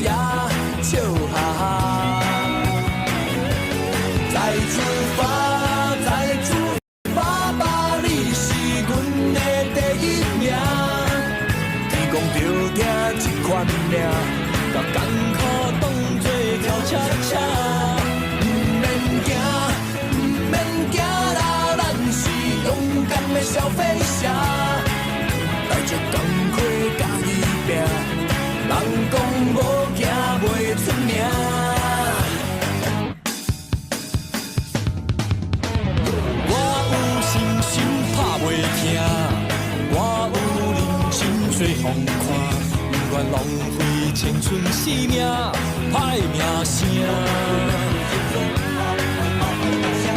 野，笑哈哈。再出发，再出发吧，你是阮的第一名。天公着听这款命，甲艰苦当作跳恰恰。唔免惊，唔免惊啦，咱是勇敢的小飞侠。带着钢盔甲伊拼，人讲无惊袂出名。我有信心打袂停，我有人生做风看，不愿浪费青春生命，歹名声。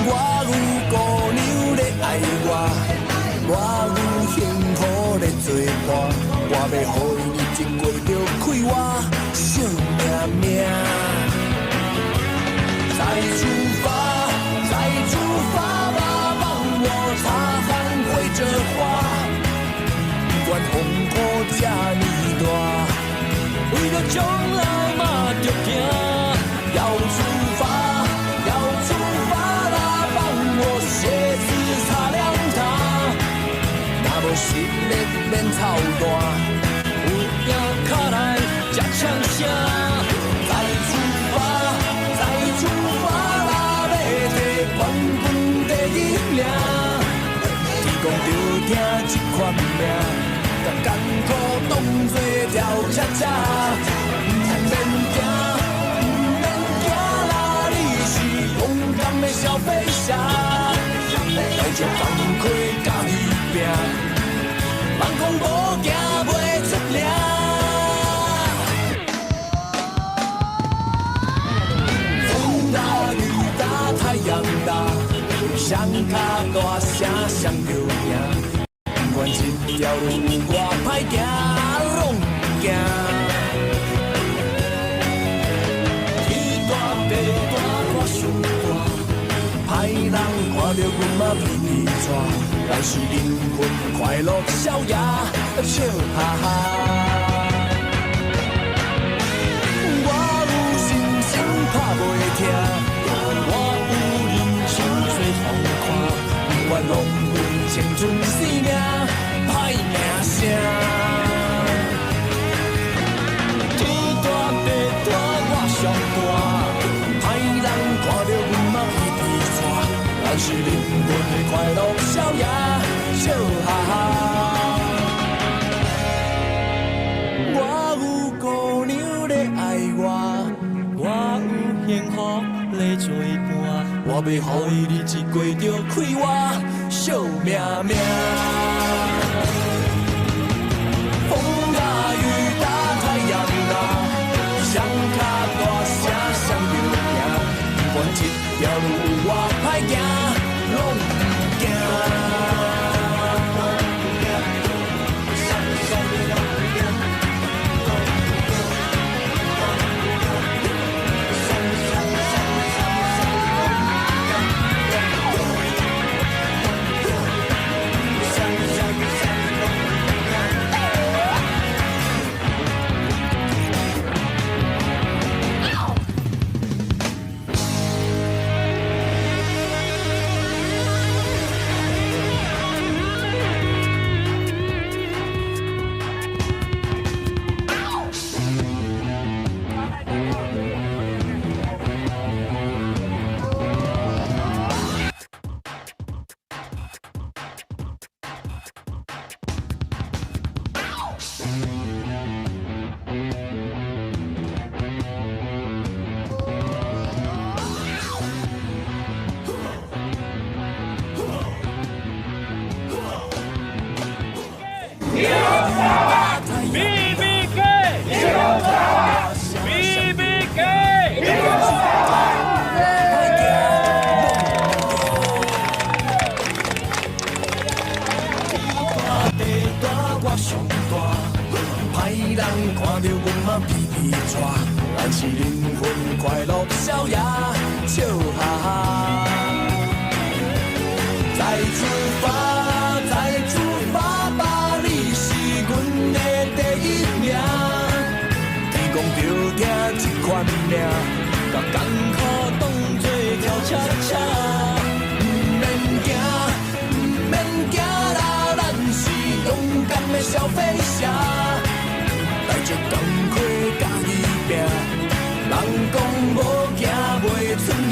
我有姑娘咧爱我有幸福咧作伴，我要予伊日子过着快活，惜命命。再出发，再出发吧，帮我擦汗挥着花。不管风波这呢大，为了将来嘛着行。要出发，要出发啦，帮我鞋子擦亮它。若无实力免操蛋，有影卡来才呛声。再出发，再出发啦，要摕冠军第一名。天公着听这款命，甲艰苦当作跳恰恰。唔免惊，唔免惊啦，你是勇敢的小飞侠。带着钢盔甲伊拼，人讲无惊袂出名。风大雨大太阳大，双脚大声双着赢。不管这条路我歹行，拢唔惊。天大地大我上大，歹人看着阮嘛皮皮喘。咱是灵魂快乐逍遥，笑哈哈。我有信心打袂停，我有人生做风看，不愿浪费青春生命，歹名声。天大地大我上大，歹人看着阮嘛皮皮喘。咱是灵魂快乐逍遥，笑哈哈。我有姑娘咧爱我，我有幸福咧作伴，我要予伊日子过着快活，惜命命。风大雨大太阳大，双脚大声双着赢，不管这条路我歹行。拢唔惊。咱是灵魂快乐逍遥，笑哈哈。再出发，再出发吧，你是阮的第一名。天公着听款命，甲艰苦当作跳恰恰。毋免惊，毋免惊啦，咱是勇敢的小飞侠，带着钢盔甲伊拼，人讲无惊袂出名。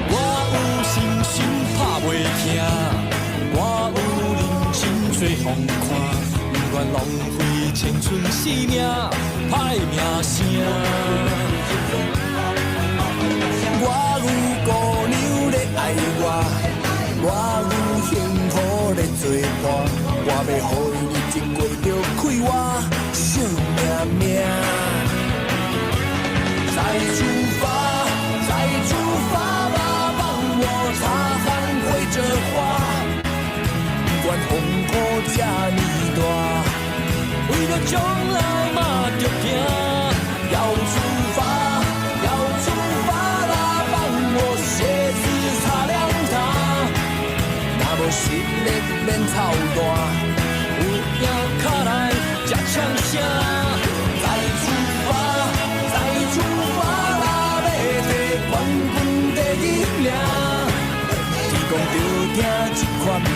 我有信心打袂疼，我有人生做风看，不愿浪费青春生命，歹名声。我有姑娘咧爱我，我有幸福咧作伴，我要予伊日子过着快活惜命命。再出发，再出发吧，帮我擦汗挥着花。不管风波这呢大，为了将来嘛着行。要出发，要出发啦，帮我鞋子擦亮它。若无实力免操蛋，有影脚来才呛声。再出发，再出发啦，要摕冠军第一名。天公着听这款命，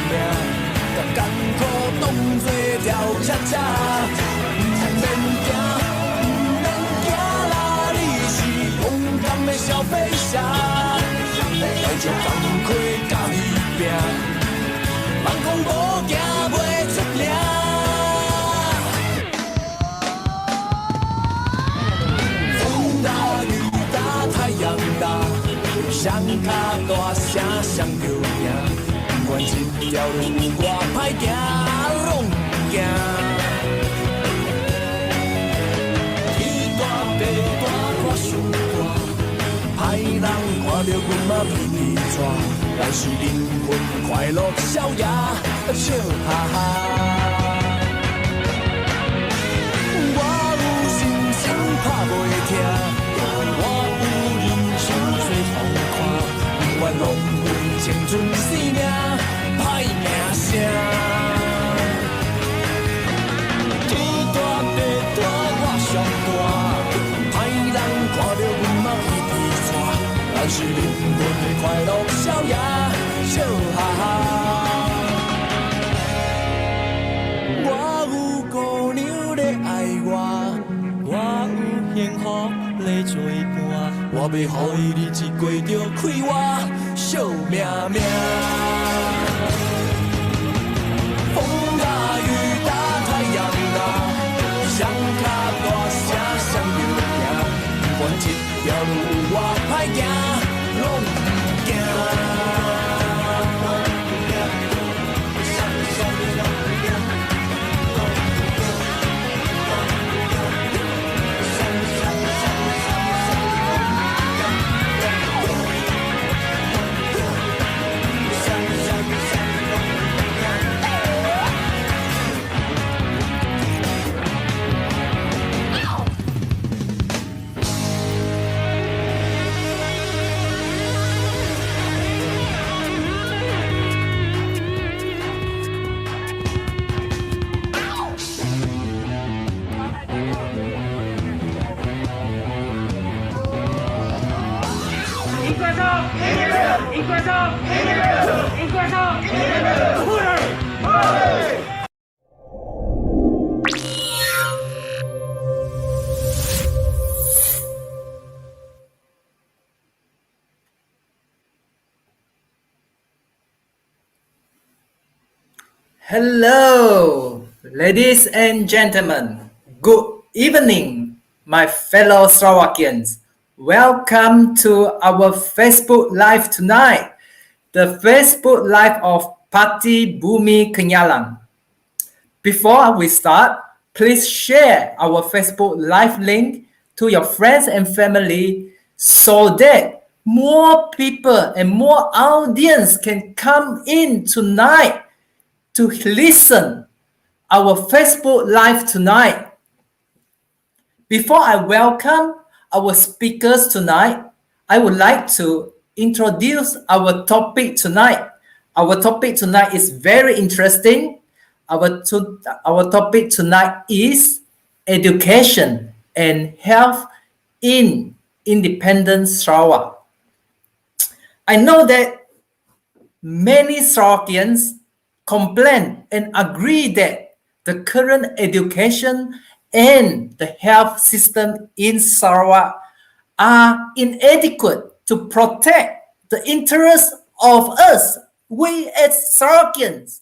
甲艰苦当作跳恰恰。毋免惊，毋免惊啦，你是勇敢的小飞侠，带着钢盔甲伊拼，人讲无惊袂出名。风大雨大太阳大，双脚大声双着赢。不管这条路我歹行，拢不惊。天大地大我上大，歹人看着阮嘛皮皮喘。咱是灵魂快乐逍遥，笑哈哈。我有信心打袂疼，我有人生做风看，不愿浪费青春生命，歹名声。天大地大我上大，歹人看着阮嘛皮皮喘。咱是灵魂快乐逍遥，笑哈哈。我有姑娘咧爱我，我有幸福咧作伴，我要予伊日子过着快活惜命命。风大雨大太阳大，双脚大声双着行。不管这条路我歹行，拢不惊。Hello, ladies and gentlemen. Good evening, my fellow Sarawakians. Welcome to our Facebook Live tonight, the Facebook Live of Parti Bumi Kenyalang. Before we start, please share our Facebook Live link to your friends and family so that more people and more audience can come in tonight to listen our Facebook Live tonight. Before I welcome our speakers tonight, I would like to introduce our topic tonight. Our topic tonight is very interesting. Our topic tonight is education and health in Independent Sarawak. I know that many Sarawakians complain and agree that the current education and the health system in Sarawak are inadequate to protect the interests of us, we as Sarawakians.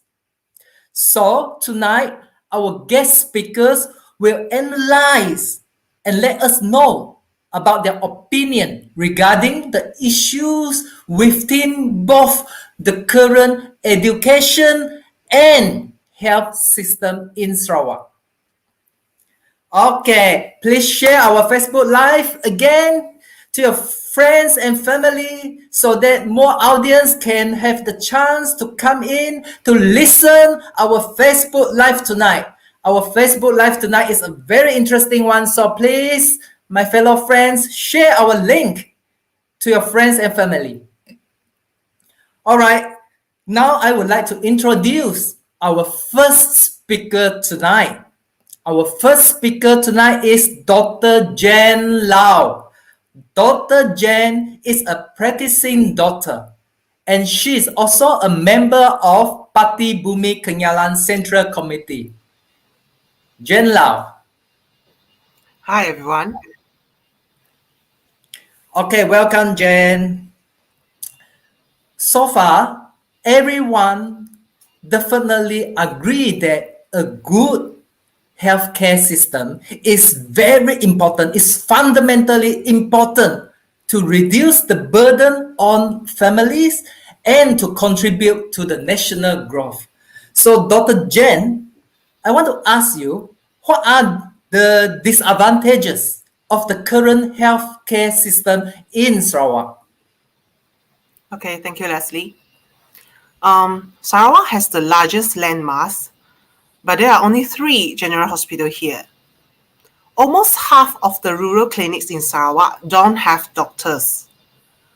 So tonight, our guest speakers will analyze and let us know about their opinion regarding the issues within both the current education and health system in Sarawak. Okay, please share our Facebook Live again to your friends and family so that more audience can have the chance to come in to listen our Facebook Live tonight. Our Facebook Live tonight is a very interesting one, so please, my fellow friends, share our link to your friends and family. All right, now I would like to introduce our first speaker tonight. Our first speaker tonight is Dr. Jen Lau. Dr. Jen is a practicing doctor, and she is also a member of Parti Bumi Kenyalang Central Committee. Jen Lau. Hi, everyone. Okay, welcome, Jen. So far, everyone definitely agree that a good healthcare system is very important, is fundamentally important to reduce the burden on families and to contribute to the national growth. So, Dr. Jen, I want to ask you, what are the disadvantages of the current healthcare system in Sarawak? Okay, thank you, Leslie. Sarawak has the largest landmass, but there are only 3 general hospitals here. Almost half of the rural clinics in Sarawak don't have doctors,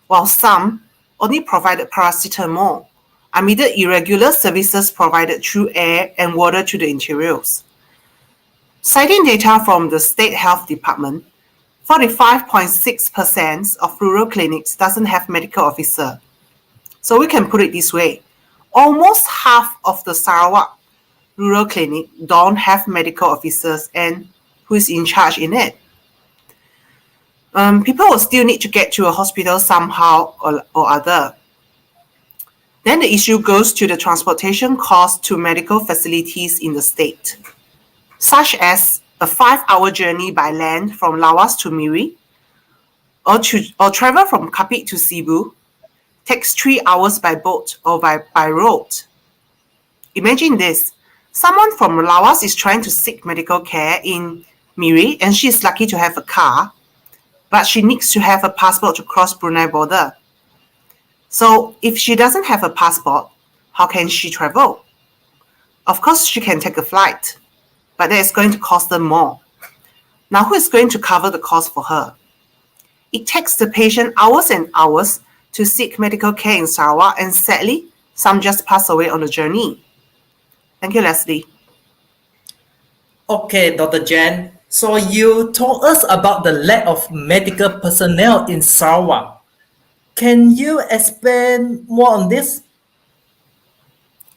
while some only provided paracetamol, amid irregular services provided through air and water to the interiors. Citing data from the State Health Department, 45.6% of rural clinics doesn't have medical officer. So we can put it this way, almost half of the Sarawak rural clinic don't have medical officers, and who is in charge in it? People will still need to get to a hospital somehow or other. Then the issue goes to the transportation cost to medical facilities in the state, such as a 5-hour journey by land from Lawas to Miri, or travel from Kapit to Cebu, takes 3 hours by boat or by road. Imagine this. Someone from Lawas is trying to seek medical care in Miri, and she is lucky to have a car, but she needs to have a passport to cross Brunei border. So if she doesn't have a passport, how can she travel? Of course, she can take a flight, but that is going to cost them more. Now, who is going to cover the cost for her? It takes the patient hours and hours to seek medical care in Sarawak, and sadly, some just pass away on the journey. Thank you, Leslie. Okay, Dr. Jen. So you told us about the lack of medical personnel in Sarawak. Can you explain more on this?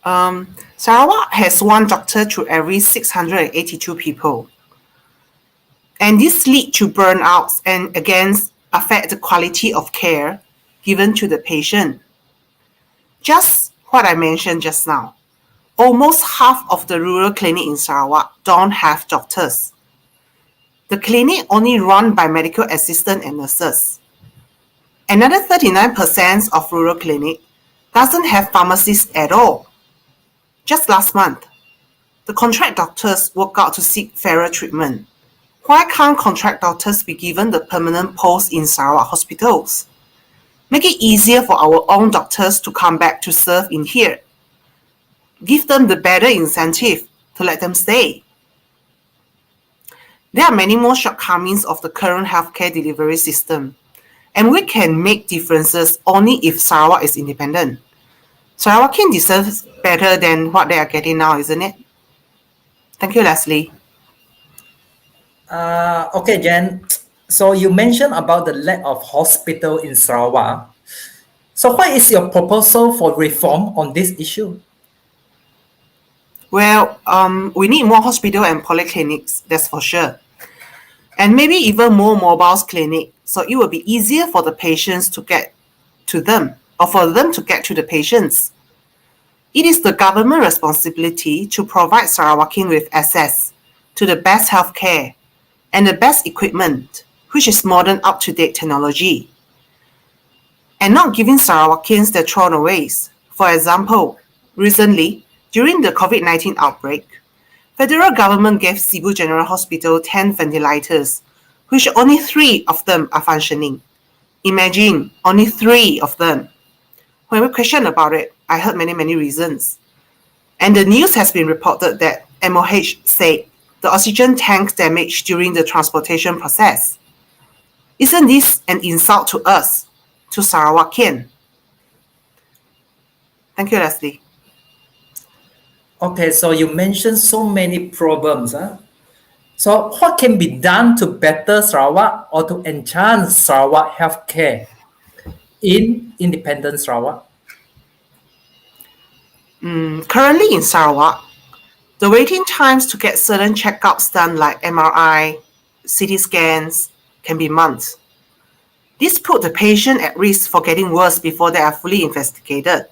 Sarawak has 1 doctor to every 682 people. And this leads to burnouts and again affect the quality of care given to the patient. Just what I mentioned just now. Almost half of the rural clinic in Sarawak don't have doctors. The clinic only run by medical assistant and nurses. Another 39% of rural clinic doesn't have pharmacists at all. Just last month, the contract doctors work out to seek fairer treatment. Why can't contract doctors be given the permanent post in Sarawak hospitals? Make it easier for our own doctors to come back to serve in here. Give them the better incentive to let them stay. There are many more shortcomings of the current healthcare delivery system, and we can make differences only if Sarawak is independent. Sarawakian deserves better than what they are getting now, isn't it? Thank you, Leslie. Okay, Jen. So you mentioned about the lack of hospital in Sarawak. So what is your proposal for reform on this issue? Well, we need more hospital and polyclinics, that's for sure. And maybe even more mobile clinic, so it will be easier for the patients to get to them, or for them to get to the patients. It is the government responsibility to provide Sarawakian with access to the best healthcare and the best equipment, which is modern up-to-date technology, and not giving Sarawakians their throwaways. For example, recently, during the COVID-19 outbreak, federal government gave Cebu General Hospital 10 ventilators, which only 3 of them are functioning. Imagine, only 3 of them. When we questioned about it, I heard many reasons. And the news has been reported that MOH said the oxygen tank damaged during the transportation process. Isn't this an insult to us, to Sarawakian? Thank you, Leslie. Okay, so you mentioned so many problems. So what can be done to better Sarawak or to enhance Sarawak healthcare in independent Sarawak? Currently in Sarawak, the waiting times to get certain checkups done like MRI, CT scans can be months. This put the patient at risk for getting worse before they are fully investigated.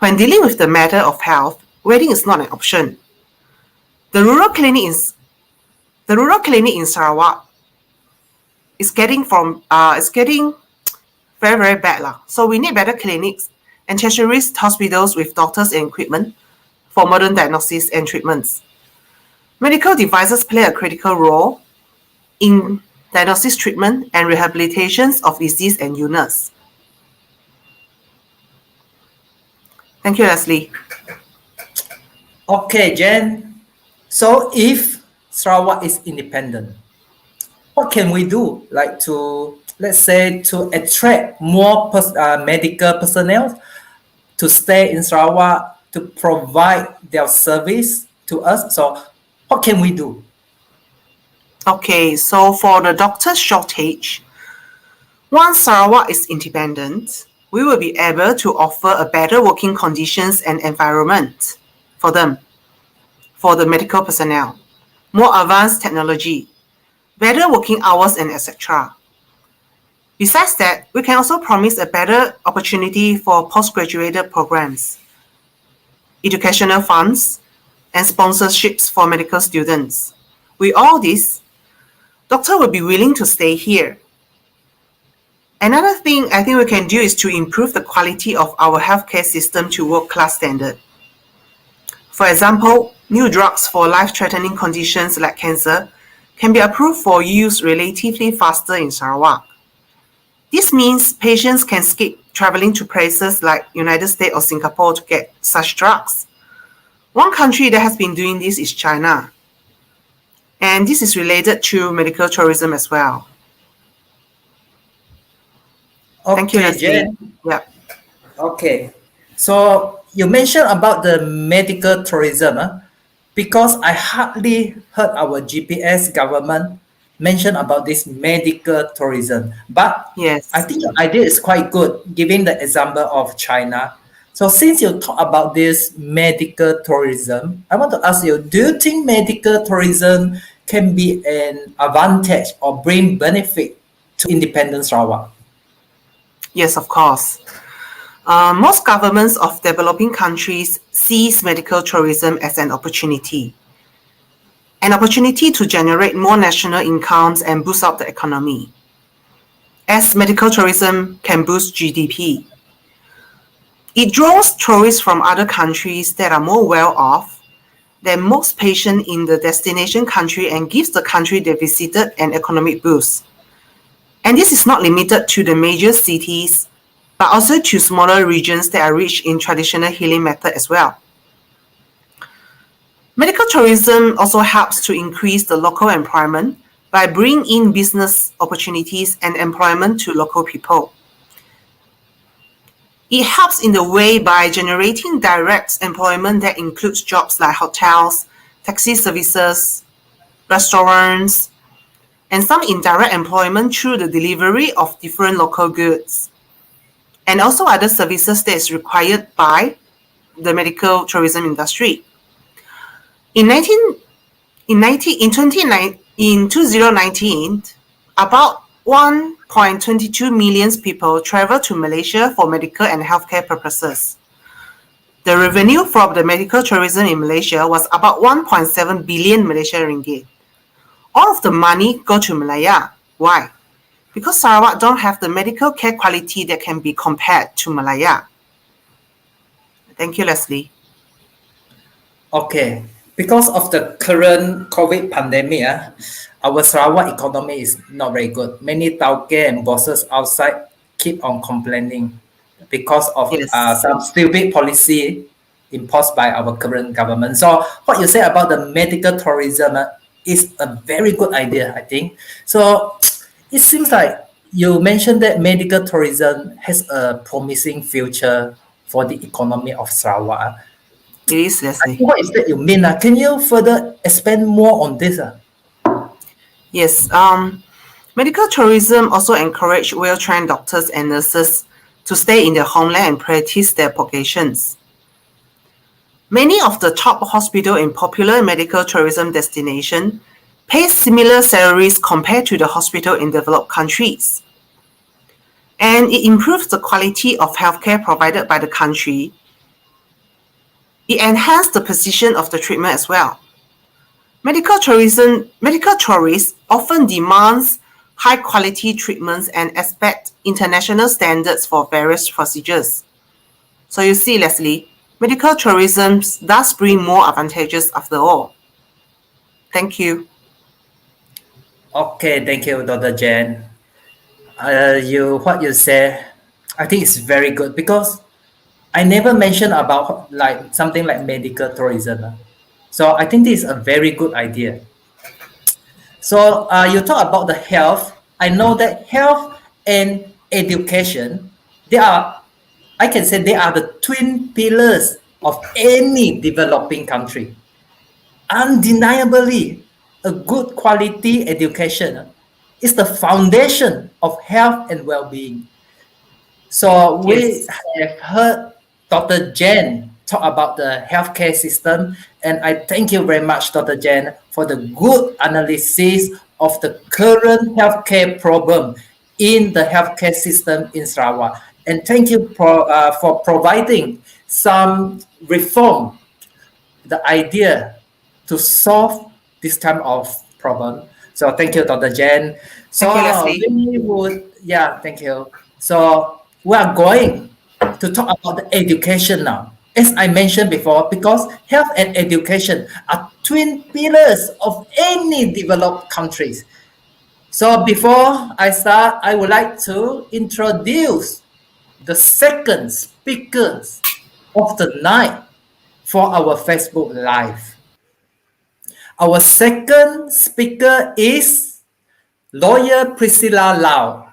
When dealing with the matter of health, waiting is not an option. The rural clinic in Sarawak is getting very bad. So we need better clinics and tertiary hospitals with doctors and equipment for modern diagnosis and treatments. Medical devices play a critical role in diagnosis, treatment, and rehabilitations of disease and illness. Thank you, Leslie. Okay, Jen. So if Sarawak is independent, what can we do? Like to, let's say, to attract more medical personnel to stay in Sarawak, to provide their service to us. So what can we do? Okay, so for the doctor shortage, once Sarawak is independent, we will be able to offer a better working conditions and environment for them, for the medical personnel, more advanced technology, better working hours, and etc. Besides that, we can also promise a better opportunity for postgraduate programs, educational funds, and sponsorships for medical students. With all this, doctor will be willing to stay here. Another thing I think we can do is to improve the quality of our healthcare system to world-class standard. For example, new drugs for life-threatening conditions like cancer can be approved for use relatively faster in Sarawak. This means patients can skip traveling to places like United States or Singapore to get such drugs. One country that has been doing this is China. And this is related to medical tourism as well. Thank you, Okay, Leslie. Jen. Yeah. Okay. So you mentioned about the medical tourism, because I hardly heard our GPS government mention about this medical tourism. But Yes. I think your idea is quite good, giving the example of China. So since you talk about this medical tourism, I want to ask you, do you think medical tourism can be an advantage or bring benefit to independent Sarawak? Yes, of course. Most governments of developing countries sees medical tourism as an opportunity to generate more national incomes and boost up the economy, as medical tourism can boost GDP. It draws tourists from other countries that are more well off than most patients in the destination country and gives the country they visited an economic boost. And this is not limited to the major cities, but also to smaller regions that are rich in traditional healing method as well. Medical tourism also helps to increase the local employment by bringing in business opportunities and employment to local people. It helps in the way by generating direct employment that includes jobs like hotels, taxi services, restaurants, and some indirect employment through the delivery of different local goods, and also other services that is required by the medical tourism industry. In 2019, about 1.22 million people traveled to Malaysia for medical and healthcare purposes. The revenue from the medical tourism in Malaysia was about 1.7 billion Malaysian ringgit. All of the money go to Malaya. Why? Because Sarawak don't have the medical care quality that can be compared to Malaya. Thank you, Leslie. Okay, because of the current COVID pandemic, our Sarawak economy is not very good. Many tauke and bosses outside keep on complaining because of Yes. some stupid policy imposed by our current government. So what you say about the medical tourism is a very good idea, I think. So it seems like you mentioned that medical tourism has a promising future for the economy of Sarawak. It is, Leslie. What is that you mean? Can you further expand more on this? Yes. Medical tourism also encourage well-trained doctors and nurses to stay in their homeland and practice their professions. Many of the top hospitals in popular medical tourism destinations pay similar salaries compared to the hospital in developed countries. And it improves the quality of healthcare provided by the country. It enhances the precision of the treatment as well. Medical tourists often demands high-quality treatments and expect international standards for various procedures. So you see, Leslie, medical tourism does bring more advantages after all. Thank you. Okay, thank you, Dr. Jen. What you say, I think it's very good because I never mentioned about like something like medical tourism. So I think this is a very good idea. So you talk about the health. I know that health and education, I can say they are the twin pillars of any developing country. Undeniably, a good quality education is the foundation of health and well-being. So we have heard Dr. Jen talk about the healthcare system, and I thank you very much, Dr. Jen, for the good analysis of the current healthcare problem in the healthcare system in Sarawak. And thank you for providing some reform, the idea to solve this kind of problem. So thank you, Dr. Jen. So Thank you, Leslie. thank you. So we are going to talk about the education now. As I mentioned before, because health and education are twin pillars of any developed countries. So before I start, I would like to introduce the second speakers of the night for our Facebook Live. Our second speaker is lawyer Priscilla Lau.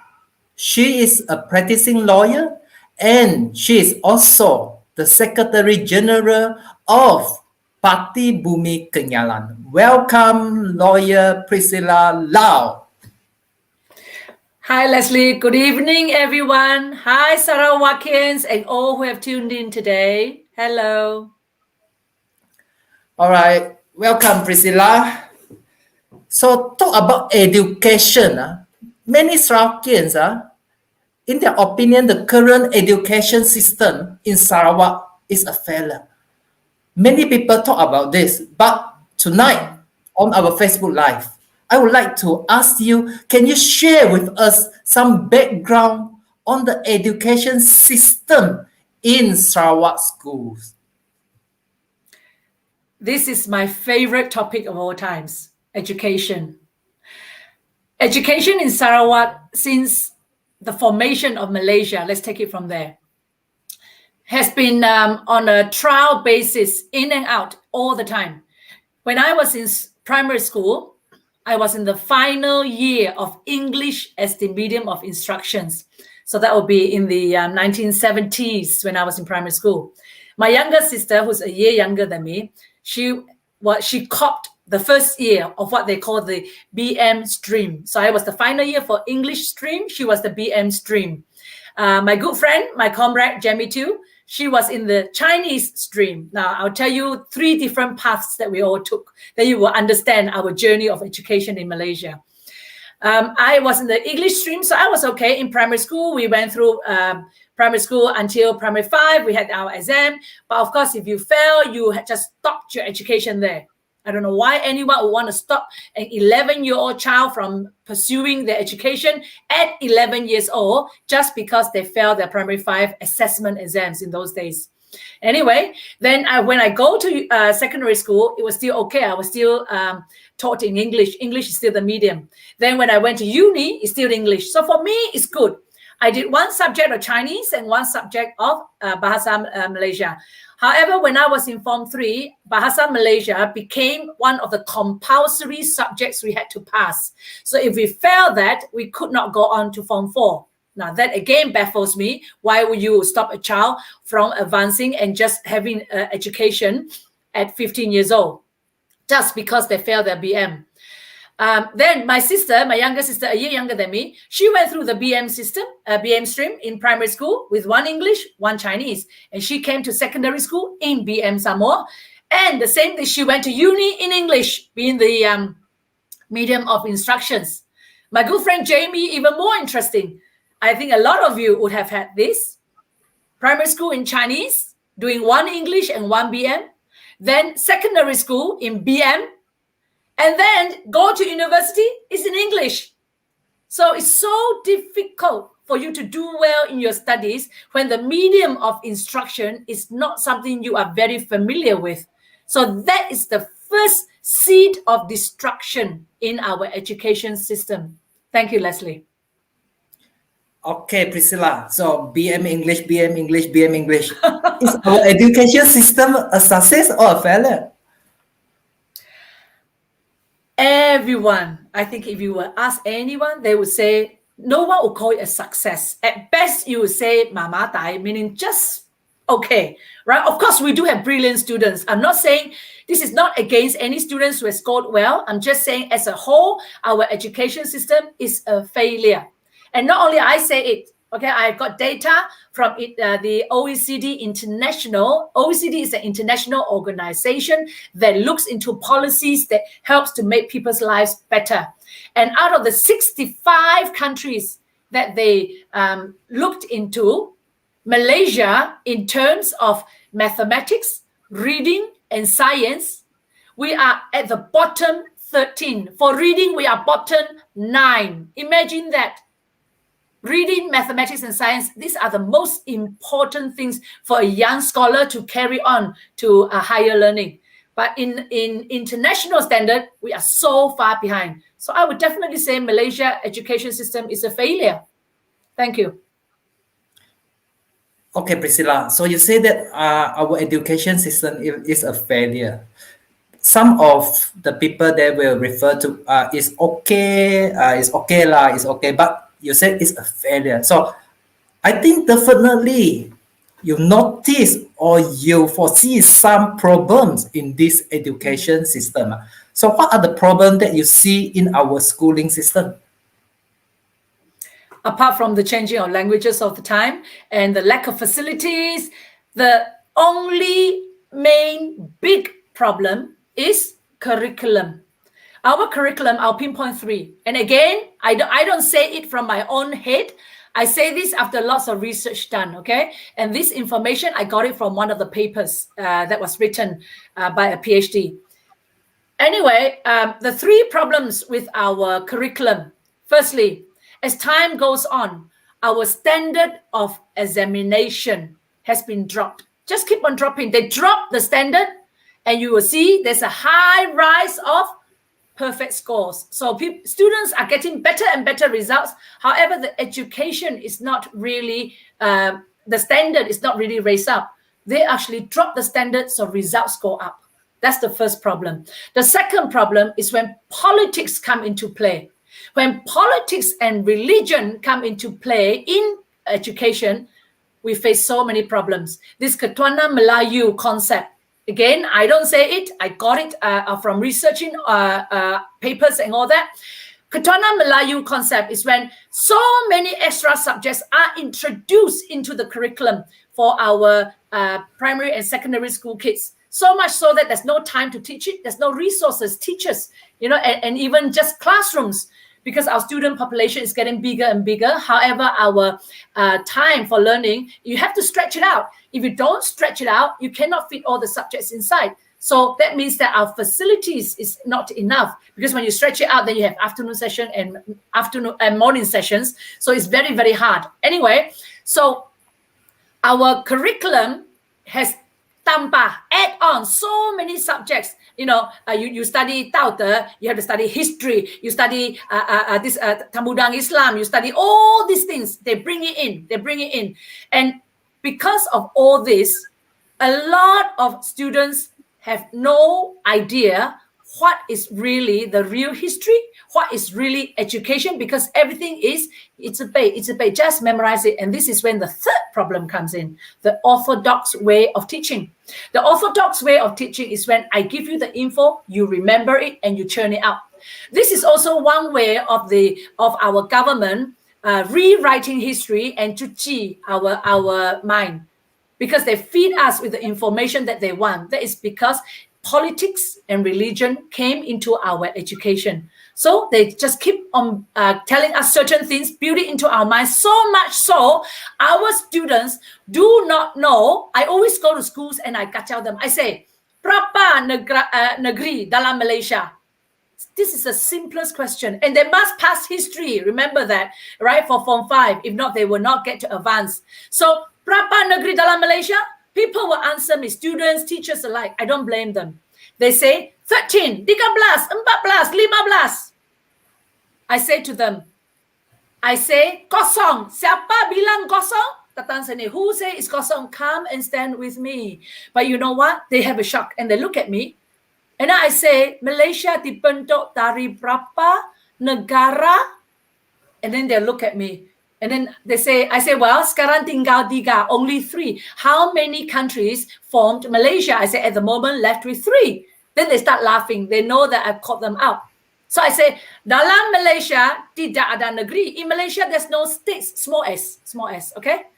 She is a practicing lawyer and she is also the Secretary General of Parti Bumi Kenyalang. Welcome, lawyer Priscilla Lau. Hi, Leslie. Good evening, everyone. Hi, Sarawakians and all who have tuned in today. Hello. All right. Welcome, Priscilla. So talk about education. Many Sarawakians, in their opinion, the current education system in Sarawak is a failure. Many people talk about this, but tonight on our Facebook Live, I would like to ask you, can you share with us some background on the education system in Sarawak schools? This is my favorite topic of all times, education. Education in Sarawak, since the formation of Malaysia, let's take it from there, has been on a trial basis, in and out all the time. When I was in primary school, I was in the final year of English as the medium of instructions. So that would be in the 1970s when I was in primary school. My younger sister, who's a year younger than me, she she copped the first year of what they call the BM stream. So I was the final year for English stream. She was the BM stream. My good friend, my comrade, Jamie too, she was in the Chinese stream. Now, I'll tell you 3 different paths that we all took, that you will understand our journey of education in Malaysia. I was in the English stream, so I was okay. In primary school, we went through primary school until primary 5. We had our exam. But of course, if you fail, you had just stopped your education there. I don't know why anyone would want to stop an 11-year-old child from pursuing their education at 11 years old just because they failed their primary 5 assessment exams in those days. Anyway, then when I go to secondary school, it was still okay. I was still taught in English. English is still the medium. Then when I went to uni, it's still English. So for me, it's good. I did 1 subject of Chinese and 1 subject of Bahasa Malaysia. However, when I was in Form 3, Bahasa Malaysia became one of the compulsory subjects we had to pass. So if we failed that, we could not go on to Form 4. Now, that again baffles me. Why would you stop a child from advancing and just having education at 15 years old? Just because they failed their BM. Then my sister, my younger sister, a year younger than me, she went through the BM system, BM stream in primary school with 1 English, 1 Chinese. And she came to secondary school in BM Samoa. And the same thing, she went to uni in English, being the medium of instructions. My good friend Jamie, even more interesting. I think a lot of you would have had this. Primary school in Chinese, doing 1 English and 1 BM. Then secondary school in BM. And then go to university is in English. So it's so difficult for you to do well in your studies when the medium of instruction is not something you are very familiar with. So that is the first seed of destruction in our education system. Thank you, Leslie. Okay, Priscilla. So BM English, BM English, BM English. Is our education system a success or a failure? Everyone, I think if you were ask anyone, they would say, no one would call it a success. At best, you would say, mama dai, meaning just okay, right? Of course, we do have brilliant students. I'm not saying this is not against any students who have scored well. I'm just saying as a whole, our education system is a failure. And not only I say it, okay, I've got data from the OECD International. OECD is an international organization that looks into policies that helps to make people's lives better. And out of the 65 countries that they looked into, Malaysia, in terms of mathematics, reading, and science, we are at the bottom 13. For reading, we are bottom 9. Imagine that. Reading, mathematics, and science, these are the most important things for a young scholar to carry on to a higher learning. But in international standard, we are so far behind. So I would definitely say Malaysia education system is a failure. Thank you. Okay, Priscilla. So you say that our education system is a failure. Some of the people they will refer to it's okay lah, it's okay, but you said it's a failure. So I think definitely you notice or you foresee some problems in this education system. So what are the problems that you see in our schooling system? Apart from the changing of languages of the time and the lack of facilities, the only main big problem is curriculum. Our curriculum, I'll pinpoint 3. And again, I don't say it from my own head. I say this after lots of research done, okay? And this information, I got it from one of the papers that was written by a PhD. Anyway, the 3 problems with our curriculum. Firstly, as time goes on, our standard of examination has been dropped. Just keep on dropping. They drop the standard, and you will see there's a high rise of perfect scores. So students are getting better and better results. However, the education is not really, the standard is not really raised up. They actually drop the standard, so results go up. That's the first problem. The second problem is when politics come into play. When politics and religion come into play in education, we face so many problems. This Ketuhanan Melayu concept, Again, I don't say it. I got it from researching papers and all that. Keturunan Melayu concept is when so many extra subjects are introduced into the curriculum for our primary and secondary school kids. So much so that there's no time to teach it. There's no resources, teachers, and even just classrooms, because our student population is getting bigger and bigger. However, our time for learning, you have to stretch it out. If you don't stretch it out, you cannot fit all the subjects inside. So that means that our facilities is not enough, because when you stretch it out, then you have afternoon session and morning sessions. So it's very, very hard. Anyway, so our curriculum has add on so many subjects. You study Tao Te, you have to study history, you study Tambudang Islam, you study all these things. They bring it in. And because of all this, a lot of students have no idea what is really the real history, what is really education, because everything it's a bait, just memorize it. And this is when the third problem comes in, the orthodox way of teaching. The orthodox way of teaching is when I give you the info, you remember it, and you churn it out. This is also one way of our government rewriting history and to cheat our mind, because they feed us with the information that they want. That is because politics and religion came into our education. So they just keep on telling us certain things, build it into our minds, so much so our students do not know. I always go to schools and I tell them, I say, berapa negeri dalam Malaysia? This is the simplest question. And they must pass history. Remember that, right? For Form 5. If not, they will not get to advance. So, berapa negeri dalam Malaysia? People will answer me, students, teachers alike. I don't blame them. They say, 13, 13, 14, 15. I say to them, kosong. Siapa bilang kosong? Datang sini. Who say it's kosong? Come and stand with me. But you know what? They have a shock and they look at me. And I say, Malaysia dibentuk dari berapa negara? And then they look at me. And then I say, well, sekarang tinggal 3, only 3. How many countries formed Malaysia? I say, at the moment, left with 3. Then they start laughing. They know that I've caught them out. So I say, dalam Malaysia tidak ada negeri. In Malaysia, there's no states. Small s, okay?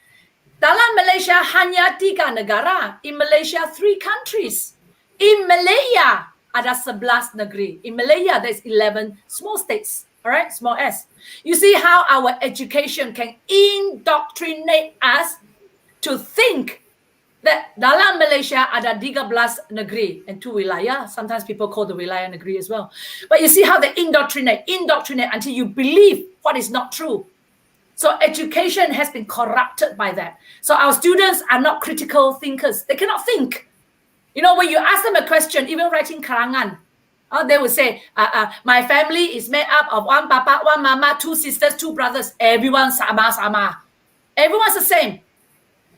Dalam Malaysia hanya 3 negara. In Malaysia, 3 countries. In Malaya, ada 11 negeri. In Malaya, there's 11 small states. All right, small s. You see how our education can indoctrinate us to think that dalam Malaysia ada 13 negeri and 2 wilayah. Sometimes people call the wilayah negeri as well. But you see how they indoctrinate until you believe what is not true. So education has been corrupted by that. So our students are not critical thinkers. They cannot think. When you ask them a question, even writing karangan, they will say, my family is made up of 1 papa, 1 mama, 2 sisters, 2 brothers. Everyone sama. Everyone's the same.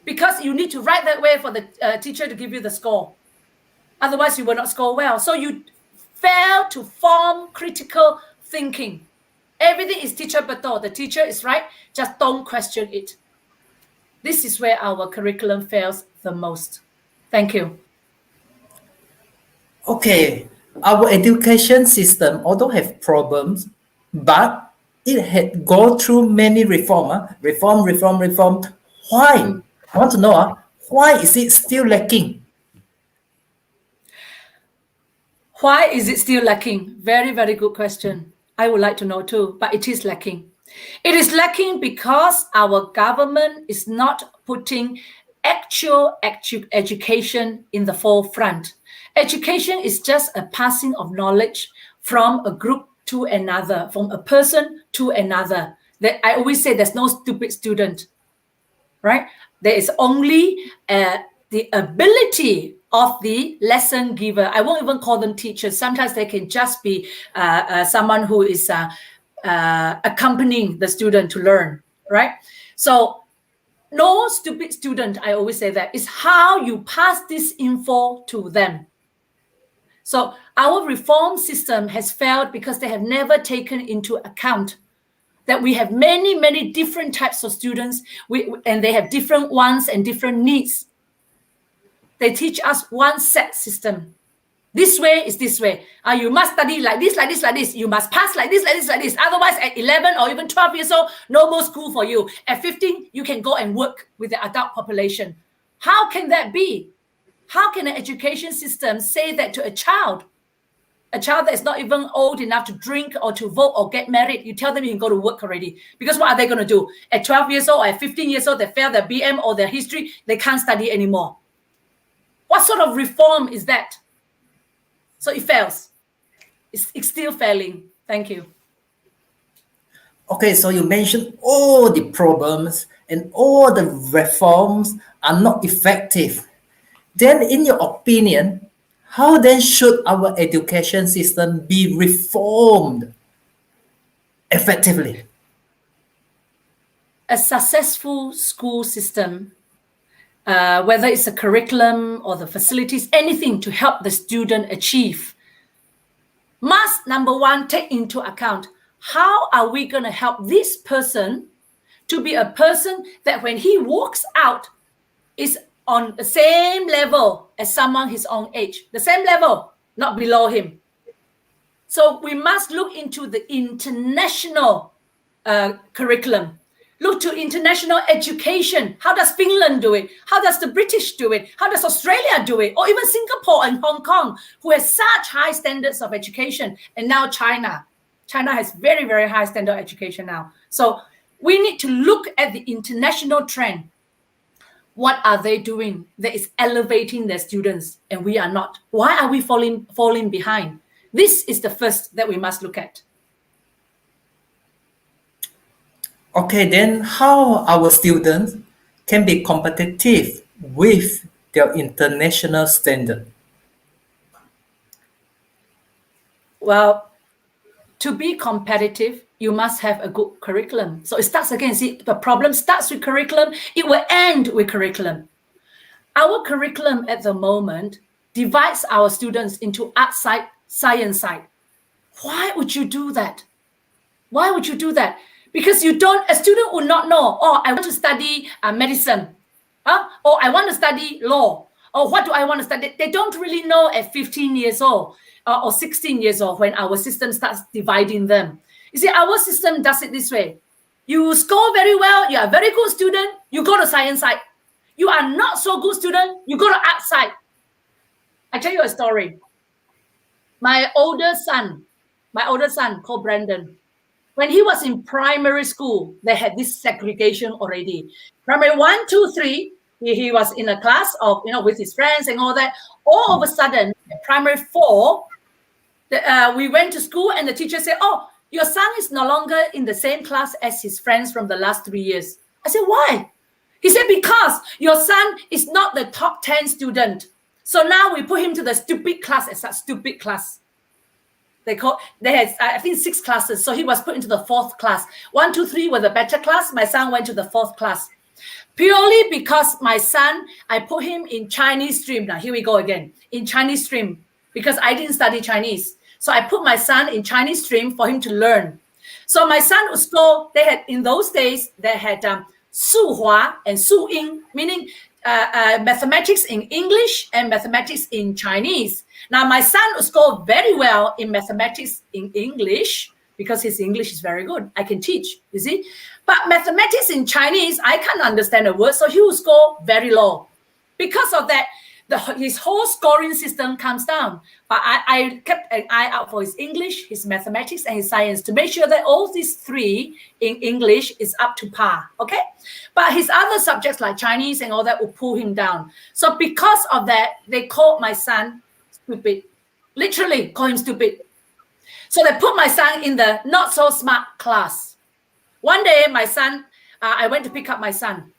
Because you need to write that way for the teacher to give you the score. Otherwise, you will not score well. So you fail to form critical thinking. Everything is teacher betul. The teacher is right. Just don't question it. This is where our curriculum fails the most. Thank you. Okay, our education system, although have problems, but it had gone through many reform. Why? I want to know, why is it still lacking? Why is it still lacking? Very, very good question. I would like to know too, but it is lacking. It is lacking because our government is not putting actual education in the forefront. Education is just a passing of knowledge from a group to another, from a person to another. I always say there's no stupid student, right? There is only the ability of the lesson giver. I won't even call them teachers. Sometimes they can just be someone who is accompanying the student to learn, right? So no stupid student, I always say that. It's how you pass this info to them. So our reform system has failed because they have never taken into account that we have many, many different types of students, and they have different wants and different needs. they teach us one set system. This way is this way. You must study like this, like this, like this. You must pass like this, like this, like this. Otherwise, at 11 or even 12 years old, no more school for you. At 15, you can go and work with the adult population. How can that be? How can an education system say that to a child that is not even old enough to drink or to vote or get married? You tell them you can go to work already. Because what are they going to do? At 12 years old or at 15 years old, they fail their BM or their history, they can't study anymore. What sort of reform is that? So it fails. It's still failing. Thank you. Okay, so you mentioned all the problems and all the reforms are not effective. Then, in your opinion, how then should our education system be reformed effectively? A successful school system, whether it's a curriculum or the facilities, anything to help the student achieve, must, number one, take into account how are we going to help this person to be a person that when he walks out is on the same level as someone his own age, the same level, not below him. So we must look into the international curriculum. Look to international education. How does Finland do it? How does the British do it? How does Australia do it? Or even Singapore and Hong Kong, who has such high standards of education. And now China. China has very, very high standard education now. So we need to look at the international trend. What are they doing that is elevating their students and we are not? Why are we falling behind? This is the first that we must look at. Okay, then how our students can be competitive with their international standard? Well, to be competitive, you must have a good curriculum. So it starts again. See, the problem starts with curriculum. It will end with curriculum. Our curriculum at the moment divides our students into art side, science side. Why would you do that? Why would you do that? Because a student will not know, oh, I want to study medicine, or I want to study law, or what do I want to study? They don't really know at 15 years old or 16 years old when our system starts dividing them. You see, our system does it this way. You score very well, you are a very good student, you go to science side. You are not so good student, you go to art side. I tell you a story. My older son called Brandon, when he was in primary school, they had this segregation already. Primary 1, 2, 3, he was in a class of, with his friends and all that. All of a sudden, primary 4, we went to school and the teacher said, oh, your son is no longer in the same class as his friends from the last 3 years. I said, why? He said, because your son is not the top 10 student. So now we put him to the stupid class as a stupid class. They had, I think, 6 classes. So he was put into the 4th class. 1, 2, 3 were the better class. My son went to the 4th class. Purely because my son, I put him in Chinese stream. Now, here we go again. In Chinese stream. Because I didn't study Chinese. So I put my son in Chinese stream for him to learn. So my son would score, in those days, they had Su Hua and Su Ying, meaning mathematics in English and mathematics in Chinese. Now, my son would score very well in mathematics in English because his English is very good. I can teach, you see. But mathematics in Chinese, I can't understand a word, so he will score very low. Because of that, his whole scoring system comes down. But I kept an eye out for his English, his mathematics, and his science to make sure that all these 3 in English is up to par, okay? But his other subjects like Chinese and all that will pull him down. So because of that, they called my son stupid. Literally call him stupid. So they put my son in the not so smart class. One day, my son, I went to pick up my son.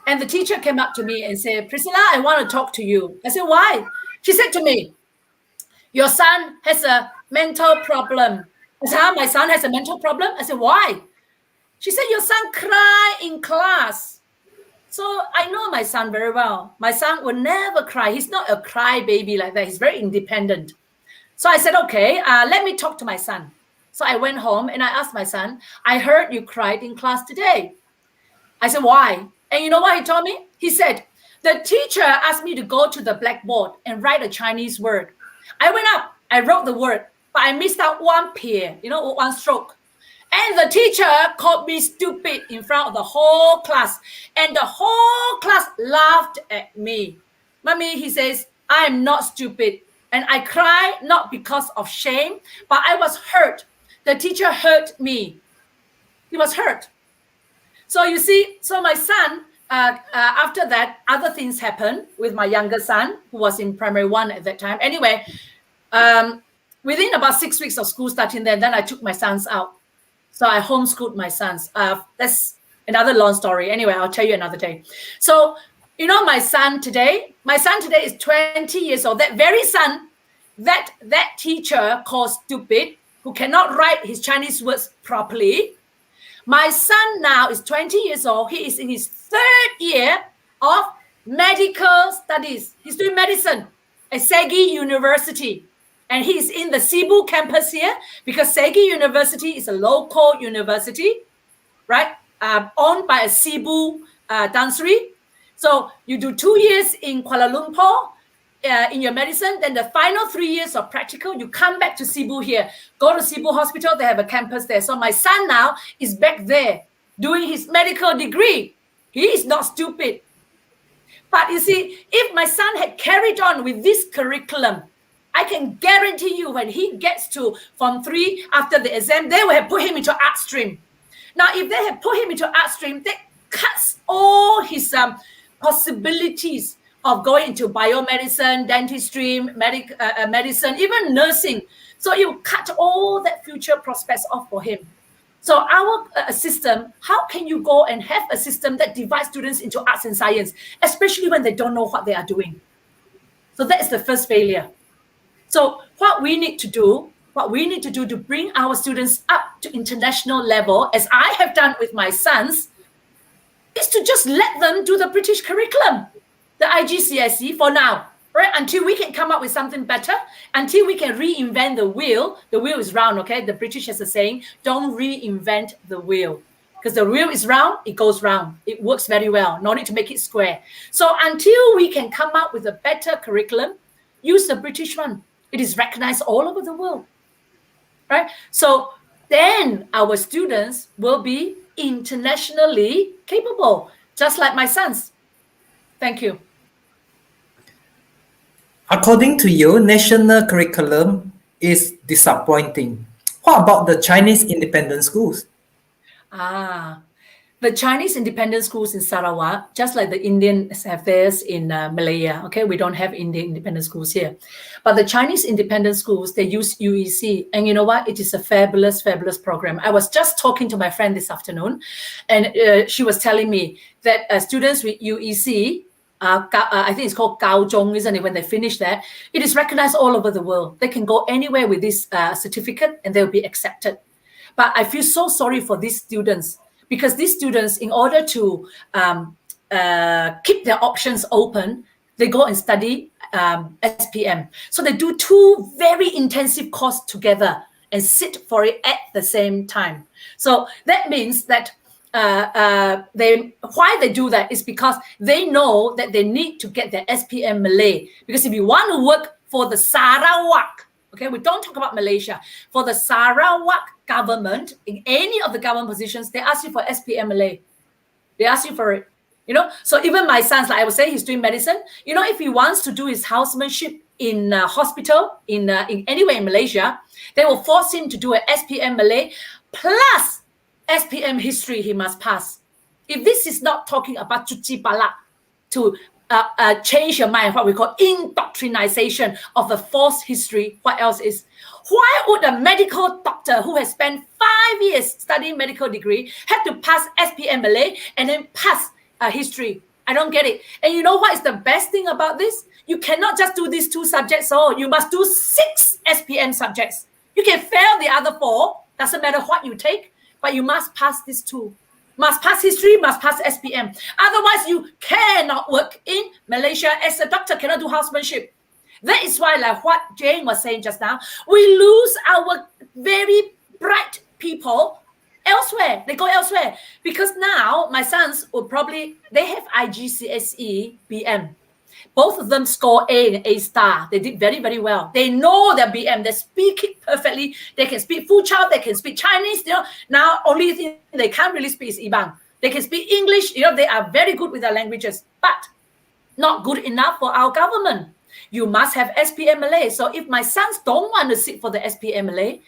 And the teacher came up to me and said, Priscilla, I want to talk to you. I said, why? She said to me, your son has a mental problem. I said, my son has a mental problem? I said, why? She said, your son cry in class. So I know my son very well. My son will never cry. He's not a cry baby like that. He's very independent. So I said, okay, let me talk to my son. So I went home and I asked my son, I heard you cried in class today. I said, why? And you know what he told me? He said, The teacher asked me to go to the blackboard and write a Chinese word. I went up, I wrote the word, but I missed out one pair, one stroke. And the teacher called me stupid in front of the whole class. And the whole class laughed at me. Mommy, he says, I am not stupid. And I cry not because of shame, but I was hurt. The teacher hurt me. He was hurt. So you see, so my son, after that, other things happened with my younger son, who was in primary 1 at that time. Anyway, within about 6 weeks of school starting then I took my sons out. So I homeschooled my sons. That's another long story. Anyway, I'll tell you another day. So, my son today is 20 years old. That very son, that teacher called stupid, who cannot write his Chinese words properly. My son now is 20 years old. He is in his 3rd year of medical studies. He's doing medicine at Segi University. And he's in the Cebu campus here because Segi University is a local university, right? Owned by a Cebu dancery. So you do 2 years in Kuala Lumpur in your medicine. Then the final 3 years of practical, you come back to Cebu here. Go to Cebu Hospital. They have a campus there. So my son now is back there doing his medical degree. He is not stupid. But you see, if my son had carried on with this curriculum, I can guarantee you when he gets to Form 3 after the exam, they will have put him into art stream. Now, if they have put him into art stream, that cuts all his possibilities of going into biomedicine, dentistry, medicine, even nursing. So it will cut all that future prospects off for him. So our system, how can you go and have a system that divides students into arts and science, especially when they don't know what they are doing? So that is the first failure. So what we need to do to bring our students up to international level, as I have done with my sons, is to just let them do the British curriculum, the IGCSE for now, right? Until we can come up with something better, until we can reinvent the wheel. The wheel is round, okay? The British has a saying, don't reinvent the wheel. Because the wheel is round, it goes round. It works very well. No need to make it square. So until we can come up with a better curriculum, use the British one. It is recognized all over the world, right? So then our students will be internationally capable, just like my sons. Thank you. According to you, national curriculum is disappointing. What about the Chinese independent schools? The Chinese independent schools in Sarawak, just like the Indians have theirs in Malaya, okay? We don't have Indian independent schools here. But the Chinese independent schools, they use UEC. And you know what? It is a fabulous, fabulous program. I was just talking to my friend this afternoon, and she was telling me that students with UEC, I think it's called Gaozhong, isn't it? When they finish that, it is recognized all over the world. They can go anywhere with this certificate and they'll be accepted. But I feel so sorry for these students, because these students, in order to keep their options open, they go and study SPM. So they do 2 very intensive courses together and sit for it at the same time. So that means that why they do that is because they know that they need to get their SPM Malay. Because if you want to work for the Sarawak, okay, we don't talk about Malaysia, for the Sarawak government, in any of the government positions, they ask you for SPM Malay. They ask you for it. So even my sons, like I was saying, he's doing medicine. If he wants to do his housemanship in a hospital, in anywhere in Malaysia, they will force him to do an SPM Malay plus SPM history he must pass. If this is not talking about cuci balak, to change your mind, what we call indoctrination of the false history, what else is? Why would a medical doctor who has spent 5 years studying medical degree have to pass SPM Malay and then pass history? I don't get it. And you know what is the best thing about this? You cannot just do these 2 subjects. So you must do 6 SPM subjects. You can fail the other 4. Doesn't matter what you take, but you must pass these 2. Must pass history, must pass SPM. Otherwise, you cannot work in Malaysia as a doctor, cannot do housemanship. That is why, like what Jane was saying just now, we lose our very bright people elsewhere. They go elsewhere because now my sons will probably, they have IGCSE BM. Both of them score A and A star. They did very, very well. They know their BM. They speak it perfectly. They can speak Fuchao. They can speak Chinese. Now only thing they can't really speak is Ibang. They can speak English. They are very good with their languages, but not good enough for our government. You must have SPMLA. So if my sons don't want to sit for the SPMLA,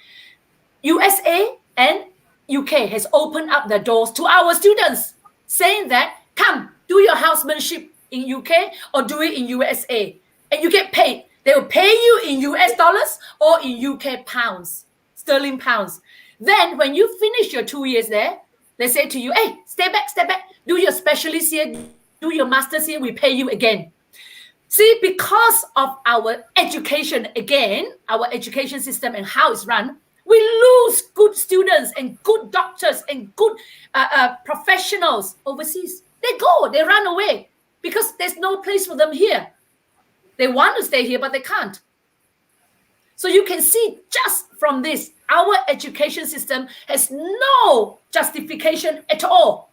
USA and UK has opened up their doors to our students, saying that, come, do your housemanship in UK or do it in USA, and you get paid. They will pay you in US dollars or in UK pounds, sterling pounds. Then when you finish your 2 years there, they say to you, hey, stay back, do your specialist here, do your master's here, we pay you again. See, because of our education, again, our education system and how it's run, we lose good students and good doctors and good professionals overseas. They run away because there's no place for them here. They want to stay here, but they can't. So you can see just from this, our education system has no justification at all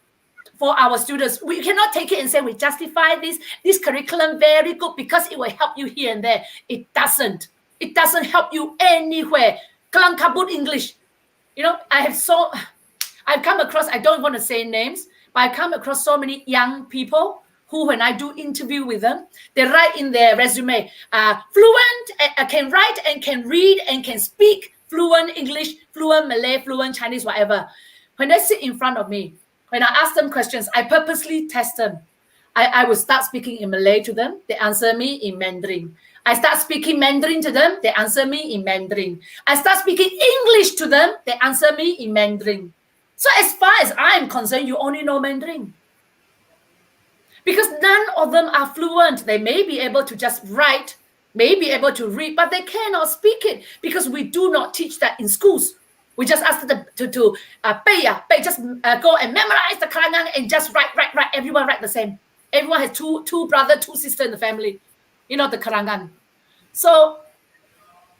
for our students. We cannot take it and say we justify this curriculum very good because it will help you here and there. It doesn't. It doesn't help you anywhere. Kelang kabut English. I've come across, I don't want to say names, but I've come across so many young people who, when I do interview with them, they write in their resume, fluent, can write and can read and can speak fluent English, fluent Malay, fluent Chinese, whatever. When they sit in front of me, when I ask them questions, I purposely test them. I will start speaking in Malay to them. They answer me in Mandarin. I start speaking Mandarin to them. They answer me in Mandarin. I start speaking English to them. They answer me in Mandarin. So as far as I'm concerned, you only know Mandarin. Because none of them are fluent. They may be able to just write, may be able to read, but they cannot speak it because we do not teach that in schools. We just ask them to pay, just go and memorize the karangan and just write. Everyone write the same. Everyone has two brother, two sister in the family. The karangan. So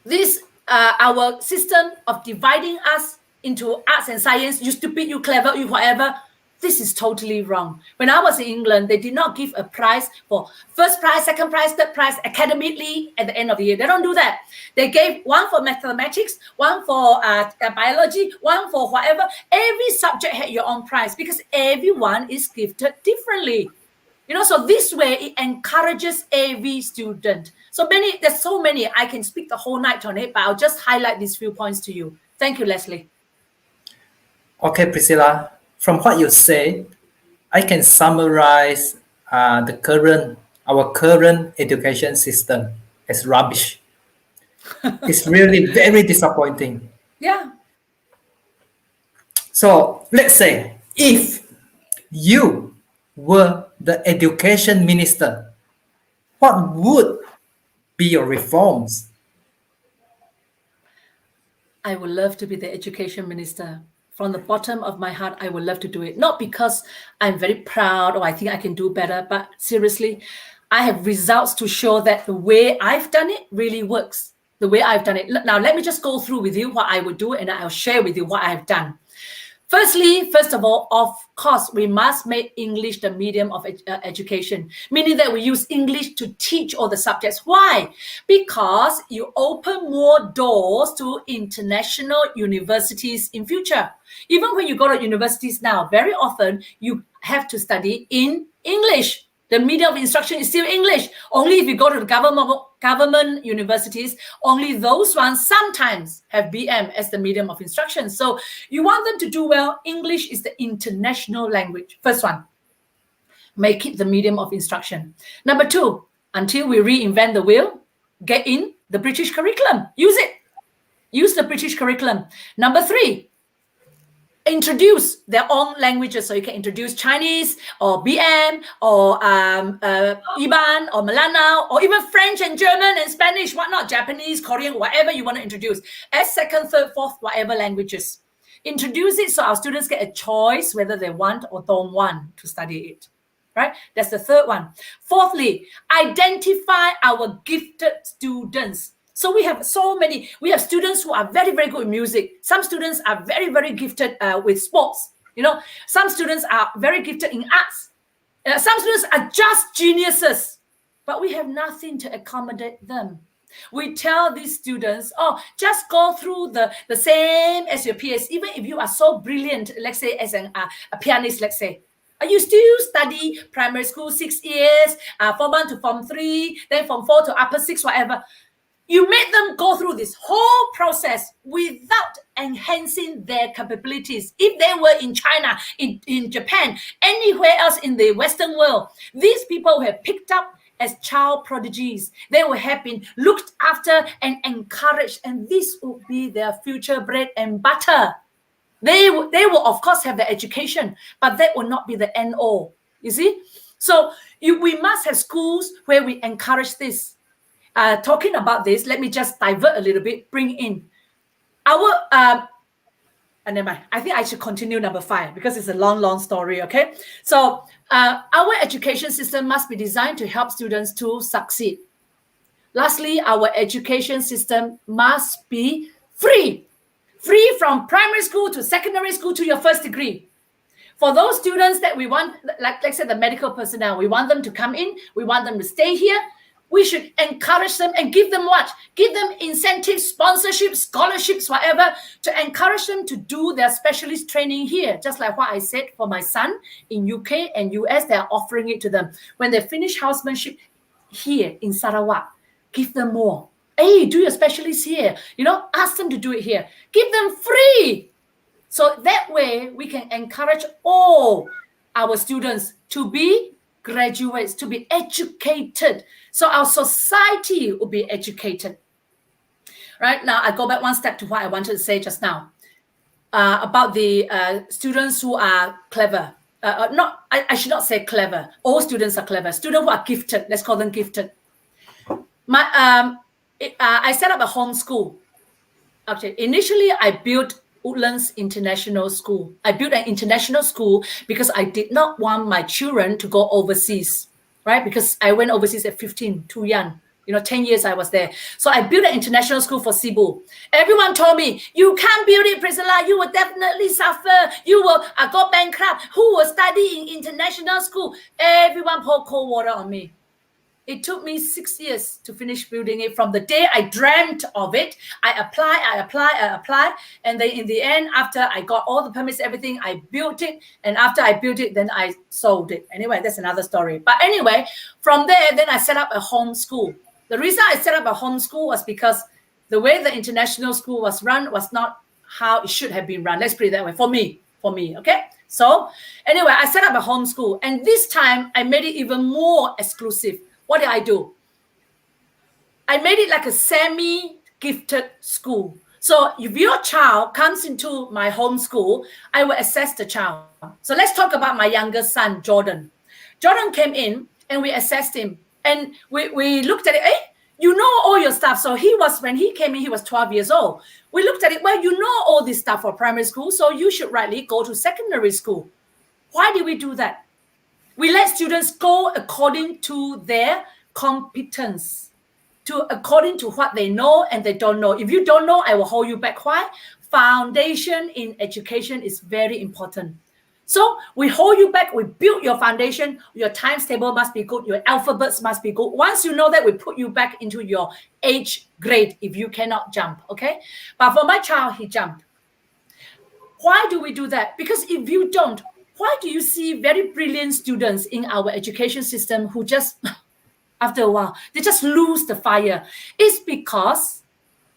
this our system of dividing us into arts and science, you stupid, you clever, you whatever, this is totally wrong. When I was in England, they did not give a prize for first prize, second prize, third prize academically at the end of the year. They don't do that. They gave one for mathematics, one for biology, one for whatever. Every subject had your own prize because everyone is gifted differently. So this way it encourages every student. There's so many, I can speak the whole night on it, but I'll just highlight these few points to you. Thank you, Leslie. Okay, Priscilla, from what you say, I can summarize our current education system as rubbish. It's really very disappointing. Yeah. So let's say if you were the education minister, what would be your reforms? I would love to be the education minister. From the bottom of my heart, I would love to do it. Not because I'm very proud or I think I can do better, but seriously, I have results to show that the way I've done it really works. The way I've done it. Now, let me just go through with you what I would do and I'll share with you what I've done. First of all, of course, we must make English the medium of education, meaning that we use English to teach all the subjects. Why? Because you open more doors to international universities in future. Even when you go to universities now, very often you have to study in English. The medium of instruction is still English. Only if you go to the government universities, only those ones sometimes have BM as the medium of instruction. So you want them to do well. English is the international language. First one, make it the medium of instruction. Number two, until we reinvent the wheel, get in the British curriculum. Use it. Use the British curriculum. Number three, introduce their own languages. So you can introduce Chinese or BM or Iban or Malana or even French and German and Spanish, whatnot, Japanese, Korean, whatever you want to introduce as second, third, fourth, whatever languages. Introduce it so our students get a choice whether they want or don't want to study it. Right? That's the third one. Fourthly, identify our gifted students. So we have so many. We have students who are very, very good in music. Some students are very, very gifted with sports. Some students are very gifted in arts. Some students are just geniuses, but we have nothing to accommodate them. We tell these students, just go through the same as your peers. Even if you are so brilliant, let's say as a pianist, let's say, you still study primary school 6 years, Form 1 to Form 3, then Form 4 to Upper 6, whatever. You made them go through this whole process without enhancing their capabilities. If they were in China, in Japan, anywhere else in the Western world, these people have picked up as child prodigies. They will have been looked after and encouraged, and this will be their future bread and butter. They will of course have the education, but that will not be the end all. You see? So we must have schools where we encourage this. Talking about this, let me just divert a little bit, bring in our never mind. I think I should continue number 5 because it's a long story, okay? So our education system must be designed to help students to succeed. Lastly, our education system must be free from primary school to secondary school to your first degree. For those students that we want, like let's say the medical personnel, we want them to come in, we want them to stay here. We should encourage them and give them what? Give them incentives, sponsorships, scholarships, whatever, to encourage them to do their specialist training here. Just like what I said for my son in UK and US, they are offering it to them. When they finish housemanship here in Sarawak, give them more. Hey, do your specialist here. Ask them to do it here. Give them free. So that way we can encourage all our students to be graduates, to be educated. So our society will be educated. Right now, I go back one step to what I wanted to say just now about the students who are clever. I should not say clever. All students are clever. Students who are gifted, let's call them gifted. I set up a homeschool. Okay, initially I built Woodlands International School. I built an international school because I did not want my children to go overseas, right? Because I went overseas at 15, too young. 10 years I was there. So I built an international school for Cebu. Everyone told me, you can't build it, Priscilla. You will definitely suffer. You will go bankrupt. Who will study in international school? Everyone poured cold water on me. It took me 6 years to finish building it. From the day I dreamt of it, I apply. And then in the end, after I got all the permits, everything, I built it. And after I built it, then I sold it. Anyway, that's another story. But anyway, from there, then I set up a home school. The reason I set up a home school was because the way the international school was run was not how it should have been run. Let's put it that way. For me, okay? So anyway, I set up a home school. And this time, I made it even more exclusive. What did I do? I made it like a semi-gifted school. So if your child comes into my home school, I will assess the child. So let's talk about my youngest son, Jordan. Jordan came in and we assessed him. And we looked at it. Hey, you know all your stuff. So when he came in, he was 12 years old. We looked at it. Well, you know all this stuff for primary school, so you should rightly go to secondary school. Why did we do that? We let students go according to their competence, according to what they know and they don't know. If you don't know, I will hold you back. Why? Foundation in education is very important. So we hold you back. We build your foundation. Your times table must be good. Your alphabets must be good. Once you know that, we put you back into your age grade if you cannot jump, okay? But for my child, he jumped. Why do we do that? Because if you don't, why do you see very brilliant students in our education system who just, after a while, they just lose the fire? It's because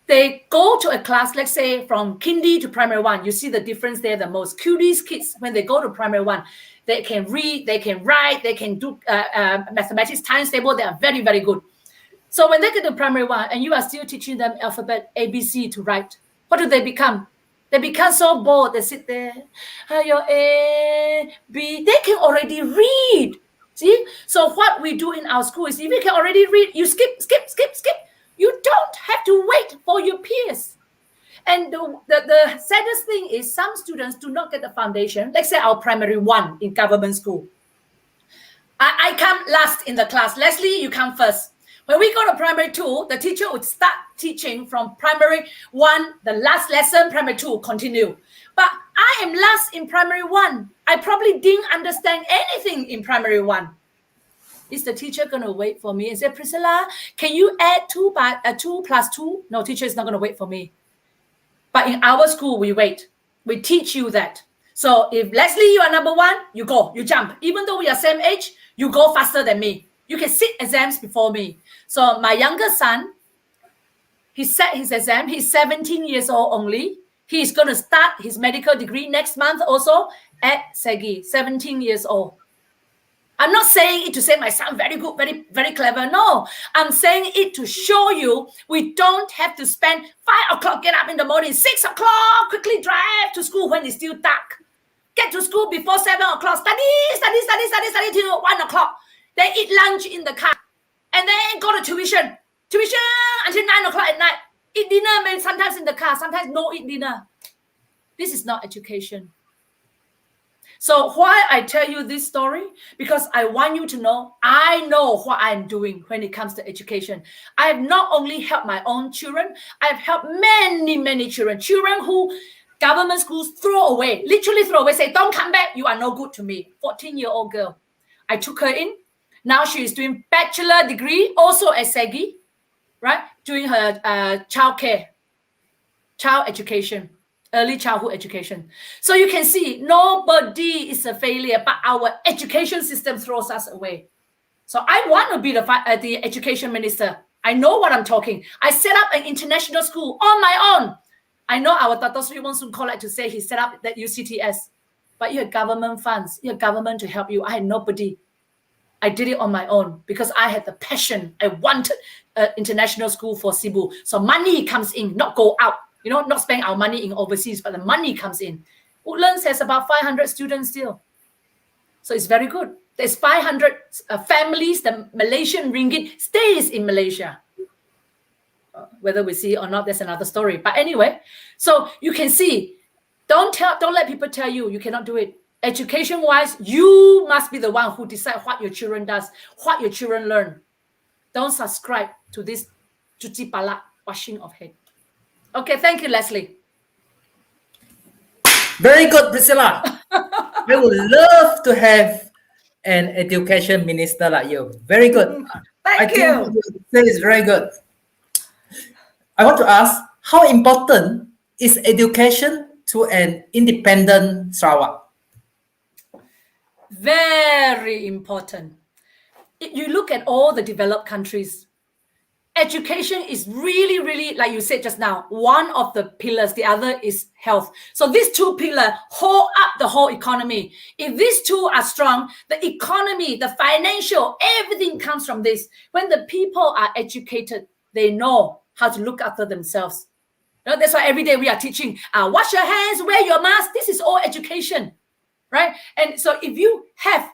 they go to a class, let's say from kindy to primary 1. You see the difference there the most. Cuties kids, when they go to primary 1, they can read, they can write, they can do mathematics, times table. They are very, very good. So when they get to primary 1 and you are still teaching them alphabet ABC to write, what do they become? They become so bored. They sit there, your A, B. They can already read. See? So what we do in our school is if you can already read, you skip. You don't have to wait for your peers. And the saddest thing is some students do not get the foundation. Let's say our primary 1 in government school. I come last in the class. Leslie, you come first. When we go to primary 2, the teacher would start teaching from primary 1, the last lesson, primary 2, continue. But I am last in primary 1. I probably didn't understand anything in primary 1. Is the teacher going to wait for me and say, Priscilla, can you add 2 plus 2? No, teacher is not going to wait for me. But in our school, we wait. We teach you that. So if Leslie, you are number 1, you go, you jump. Even though we are same age, you go faster than me. You can sit exams before me. So my younger son, he sat his exam. He's 17 years old only. He's going to start his medical degree next month also at Segi, 17 years old. I'm not saying it to say my son very good, very, very clever. No, I'm saying it to show you we don't have to spend 5 o'clock, get up in the morning, 6 o'clock, quickly drive to school when it's still dark. Get to school before 7 o'clock, study till 1 o'clock. Then eat lunch in the car. And then go to tuition until 9 o'clock at night. Eat dinner, maybe sometimes in the car, sometimes no eat dinner. This is not education. So why I tell you this story? Because I want you to know, I know what I'm doing when it comes to education. I have not only helped my own children, I have helped many, many children who government schools throw away, literally throw away, say, don't come back, you are no good to me. 14-year-old girl. I took her in. Now she is doing bachelor degree, also at Segi, right? Doing her child education. Early childhood education. So you can see nobody is a failure, but our education system throws us away. So I want to be the education minister. I know what I'm talking. I set up an international school on my own. I know our Dato Sri wants to call it to say he set up that UCTS, but you have government funds, you have government to help you. I had nobody. I did it on my own because I had the passion. I wanted an international school for Cebu. So money comes in, not go out. You know, not spend our money in overseas, but the money comes in. Woodlands has about 500 students still. So it's very good. There's 500 families, the Malaysian ringgit stays in Malaysia. Whether we see or not, that's another story. But anyway, so you can see, don't let people tell you you cannot do it. Education-wise, you must be the one who decide what your children does, what your children learn. Don't subscribe to this cuci pala, washing of head. Okay, thank you, Leslie. Very good, Priscilla. I would love to have an education minister like you. Very good. Thank you. I think what you say is very good. I want to ask, how important is education to an independent Sarawak? Very important. You look at all the developed countries, education is really, really, like you said just now, one of the pillars. The other is health. So these two pillars hold up the whole economy. If these two are strong, the economy, the financial, everything comes from this. When the people are educated, they know how to look after themselves. You know, that's why every day we are teaching, wash your hands, wear your mask. This is all education, right? And so if you have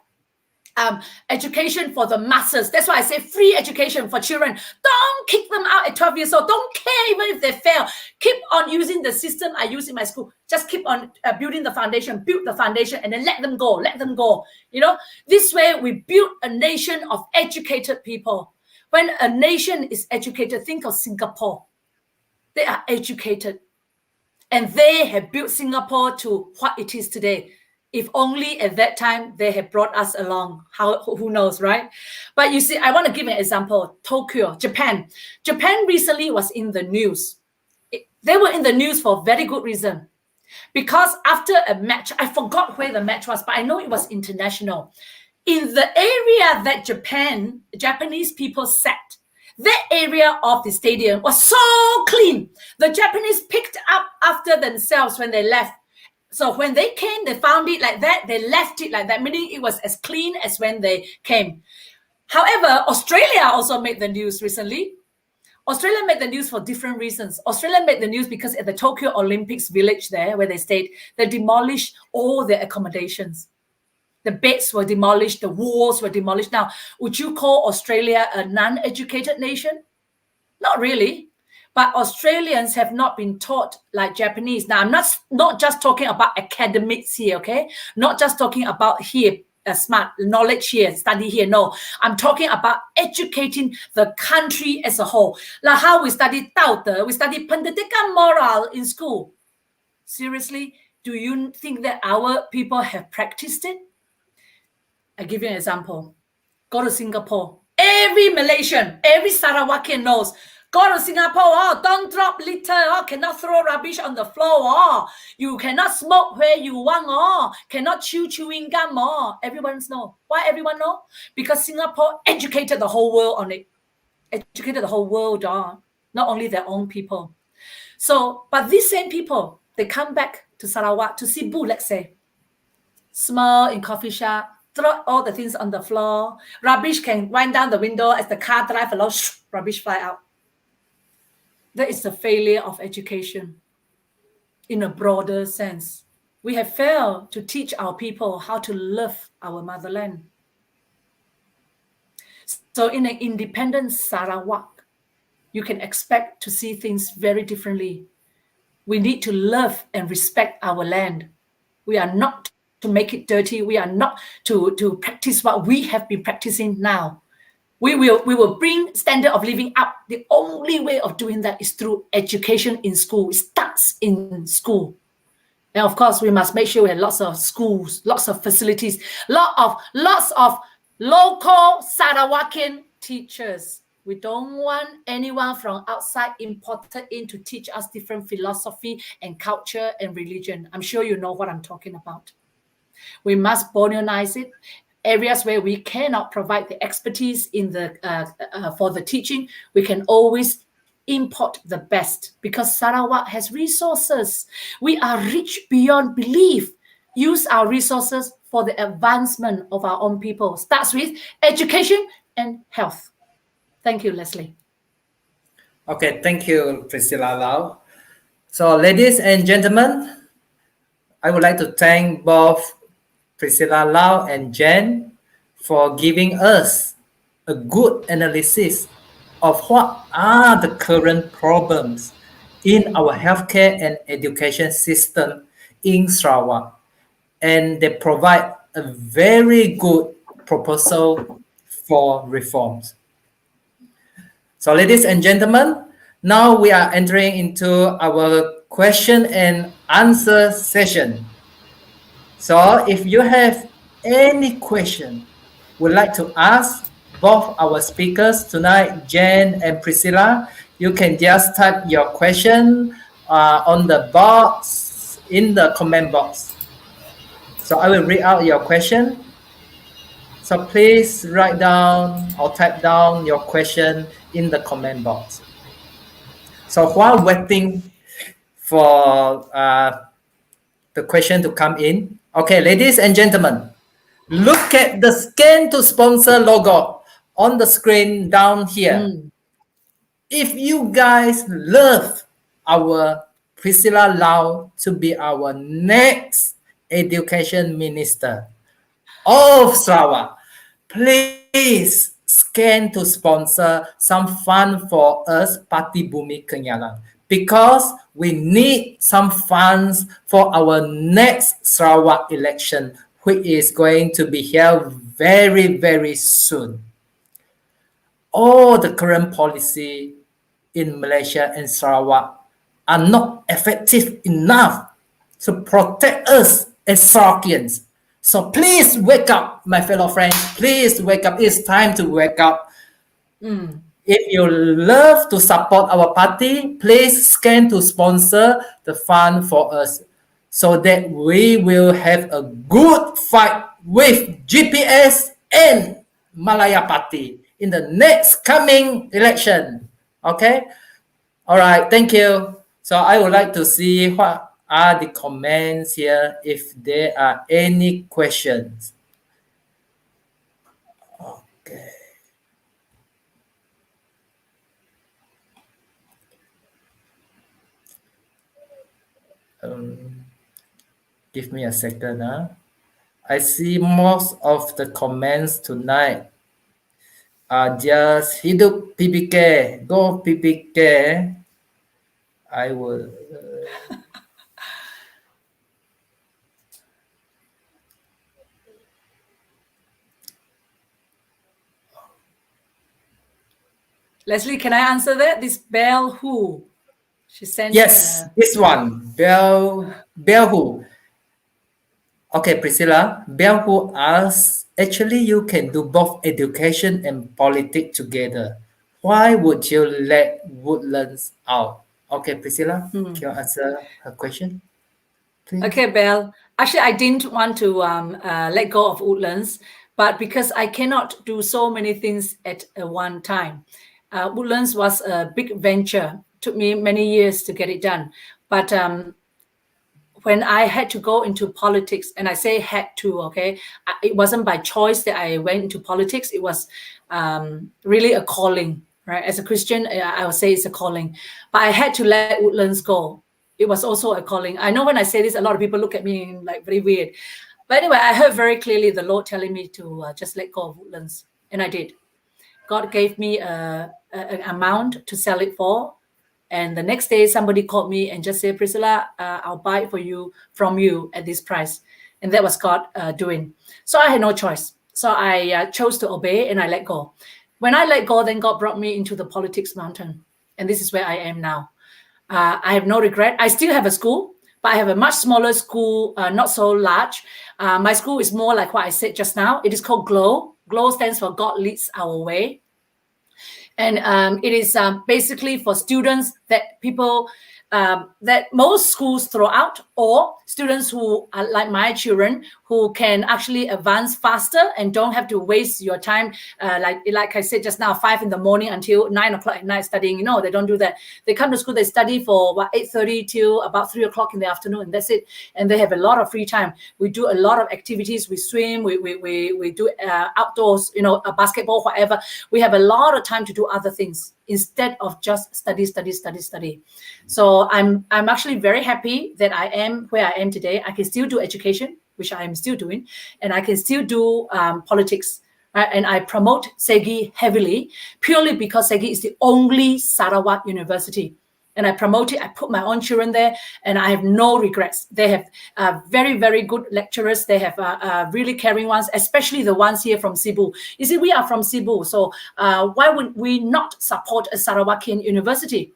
education for the masses. That's why I say free education for children. Don't kick them out at 12 years old. Don't care even if they fail. Keep on using the system I use in my school. Just keep on building the foundation, build the foundation, and then let them go. You know, this way we build a nation of educated people. When a nation is educated, think of Singapore. They are educated. And they have built Singapore to what it is today. If only at that time they had brought us along. Who knows, right? But you see, I want to give an example. Tokyo, Japan. Japan recently was in the news. They were in the news for a very good reason. Because after a match, I forgot where the match was, but I know it was international. In the area that Japanese people sat, that area of the stadium was so clean. The Japanese picked up after themselves when they left. So when they came, they found it like that. They left it like that, meaning it was as clean as when they came. However, Australia also made the news recently. Australia made the news for different reasons. Australia made the news because at the Tokyo Olympics village there, where they stayed, they demolished all their accommodations. The beds were demolished. The walls were demolished. Now, would you call Australia a non-educated nation? Not really. But Australians have not been taught like Japanese. Now, I'm not just talking about academics here, okay? Not just talking about here, smart, knowledge here, study here. No, I'm talking about educating the country as a whole. Like how we study 道德, we study pendidikan moral in school. Seriously, do you think that our people have practiced it? I give you an example. Go to Singapore. Every Malaysian, every Sarawakian knows. Go to Singapore, oh, don't drop litter, oh, cannot throw rubbish on the floor, oh, you cannot smoke where you want, oh, cannot chew chewing gum, oh. Everyone knows. Why everyone know? Because Singapore educated the whole world on it. Educated the whole world on, not only their own people. So, but these same people, they come back to Sarawak, to Cebu, let's say, smile in coffee shop, throw all the things on the floor. Rubbish can wind down the window as the car drive along, rubbish fly out. That is the failure of education in a broader sense. We have failed to teach our people how to love our motherland. So in an independent Sarawak, you can expect to see things very differently. We need to love and respect our land. We are not to make it dirty. We are not to practice what we have been practicing now. We will bring standard of living up. The only way of doing that is through education in school. It starts in school. And of course, we must make sure we have lots of schools, lots of facilities, lots of local Sarawakian teachers. We don't want anyone from outside imported in to teach us different philosophy and culture and religion. I'm sure you know what I'm talking about. We must modernize it. Areas where we cannot provide the expertise in the for the teaching, we can always import the best because Sarawak has resources. We are rich beyond belief. Use our resources for the advancement of our own people. Starts with education and health. Thank you, Leslie. Okay, thank you, Priscilla Lau. So, ladies and gentlemen, I would like to thank both Priscilla Lau and Jen for giving us a good analysis of what are the current problems in our healthcare and education system in Sarawak. And they provide a very good proposal for reforms. So, ladies and gentlemen, now we are entering into our question and answer session. So if you have any question would like to ask both our speakers tonight, Jen and Priscilla, you can just type your question on the box in the comment box. So I will read out your question. So please write down or type down your question in the comment box. So while waiting for the question to come in, okay, ladies and gentlemen, look at the scan to sponsor logo on the screen down here. If you guys love our Priscilla Lau to be our next education minister of Sarawak, please scan to sponsor some fund for us, Parti Bumi Kenyalang, because we need some funds for our next Sarawak election, which is going to be held very, very soon. All the current policy in Malaysia and Sarawak are not effective enough to protect us as Sarawakians. So please wake up, my fellow friends. Please wake up. It's time to wake up. If you love to support our party, please scan to sponsor the fund for us so that we will have a good fight with GPS and Malaya Party in the next coming election. Okay? All right. Thank you. So I would like to see what are the comments here if there are any questions. Okay. Give me a second. I see most of the comments tonight are just hidup PBK, go PBK. I will. Leslie, can I answer that? This Bell who? She sent. Yes, this one. Bell who? Okay, Priscilla. Bell who asks, actually you can do both education and politics together. Why would you let Woodlands out? Okay, Priscilla, can you answer her question? Please? Okay, Belle. Actually, I didn't want to let go of Woodlands, but because I cannot do so many things at one time. Woodlands was a big venture. Took me many years to get it done. But when I had to go into politics, and I say had to, okay, it wasn't by choice that I went into politics. It was really a calling, right? As a Christian, I would say it's a calling. But I had to let Woodlands go. It was also a calling. I know when I say this, a lot of people look at me like very weird. But anyway, I heard very clearly the Lord telling me to just let go of Woodlands. And I did. God gave me an amount to sell it for. And the next day, somebody called me and just said, Priscilla, I'll buy it from you at this price. And that was God doing. So I had no choice. So I chose to obey and I let go. When I let go, then God brought me into the politics mountain. And this is where I am now. I have no regret. I still have a school, but I have a much smaller school, not so large. My school is more like what I said just now. It is called GLOW. GLOW stands for God Leads Our Way. And it is basically for students that people, that most schools throw out, or students who are like my children, who can actually advance faster and don't have to waste your time. Like I said just now, 5 a.m. until 9 o'clock at night studying. No, they don't do that. They come to school, they study for 8:30 till about 3 o'clock in the afternoon, and that's it. And they have a lot of free time. We do a lot of activities. We swim, we do outdoors, basketball, whatever. We have a lot of time to do other things instead of just study. So I'm actually very happy that I am where I am today. I can still do education, which I am still doing, and I can still do politics. Right? And I promote SEGI heavily, purely because SEGI is the only Sarawak university. And I promote it. I put my own children there, and I have no regrets. They have very, very good lecturers. They have really caring ones, especially the ones here from Cebu. You see, we are from Cebu, so why would we not support a Sarawakian university?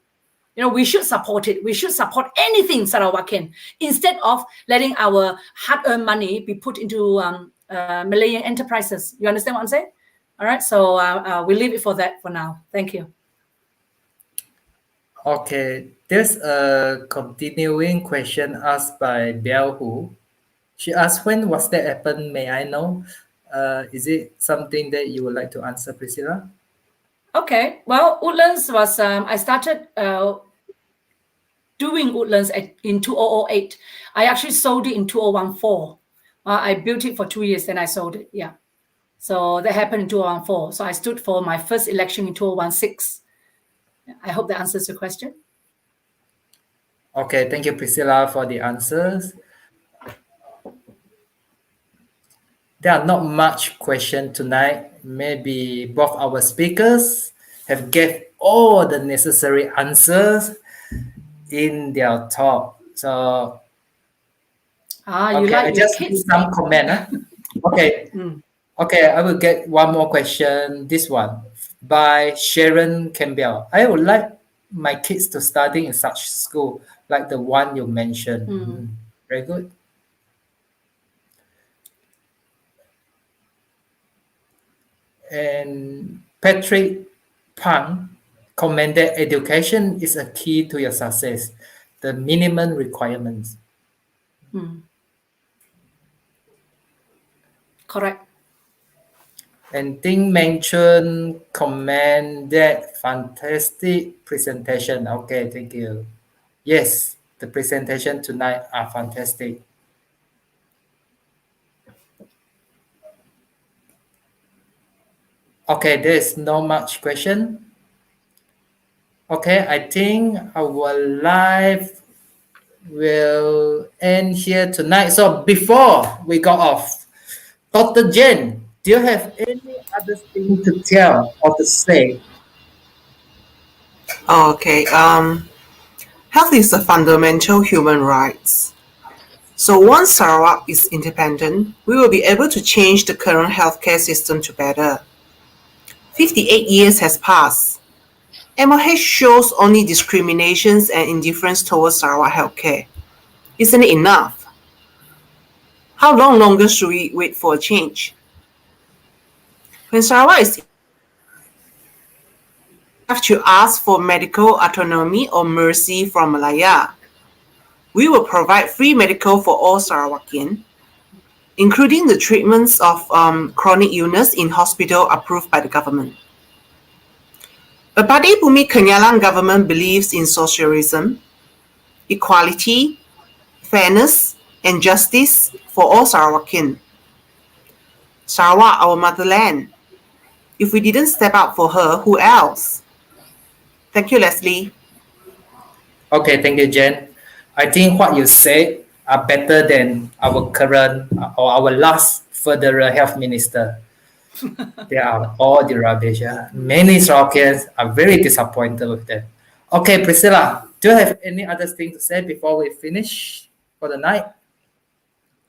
We should support it. We should support anything Sarawakian instead of letting our hard-earned money be put into Malayan enterprises. You understand what I'm saying? All right. So we leave it for that for now. Thank you. Okay. There's a continuing question asked by Bell Hu. She asked, when was that happen? May I know? Is it something that you would like to answer, Priscilla? Okay. Well, Woodlands was, I started doing Woodlands in 2008. I actually sold it in 2014. I built it for 2 years, then I sold it. Yeah. So that happened in 2014. So I stood for my first election in 2016. I hope that answers your question. Okay. Thank you, Priscilla, for the answers. There are not much questions tonight. Maybe both our speakers have gave all the necessary answers in their talk. So, you like I just kids. do some comment. Okay. Okay, I will get one more question. This one by Sharon Campbell. I would like my kids to study in such school like the one you mentioned. Very good. And Patrick Pang commented, education is a key to your success, the minimum requirements. Correct. And Ting mentioned comment that fantastic presentation. Okay, thank you. Yes, the presentation tonight are fantastic. Okay, there's no much question. Okay, I think our live will end here tonight. So before we go off, Dr. Jen, do you have any other thing to tell or to say? Okay. Health is a fundamental human right. So once Sarawak is independent, we will be able to change the current healthcare system to better. 58 years has passed. MOH shows only discriminations and indifference towards Sarawak healthcare. Isn't it enough? How long longer should we wait for a change? When Sarawak is have to ask for medical autonomy or mercy from Malaya. We will provide free medical for all Sarawakian, including the treatments of chronic illness in hospital approved by the government. The Parti Bumi Kenyalang government believes in socialism, equality, fairness, and justice for all Sarawakian. Sarawak, our motherland. If we didn't step up for her, who else? Thank you, Leslie. Okay, thank you, Jen. I think what you say are better than our current or our last federal health minister. They are all the rubbish. Many Sarawakians are very disappointed with them. Okay, Priscilla, do you have any other thing to say before we finish for the night?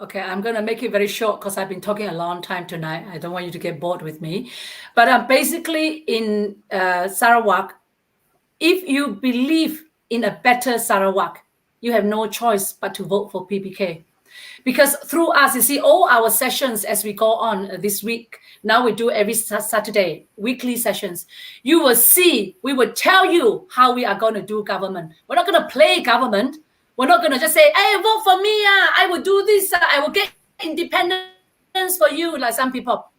Okay, I'm going to make it very short because I've been talking a long time tonight. I don't want you to get bored with me. But basically in Sarawak, if you believe in a better Sarawak, you have no choice but to vote for PBK. Because through us, you see, all our sessions as we go on this week, now we do every Saturday, weekly sessions. You will see, we will tell you how we are going to do government. We're not going to play government. We're not going to just say, hey, vote for me. I will do this. I will get independence for you, like some people.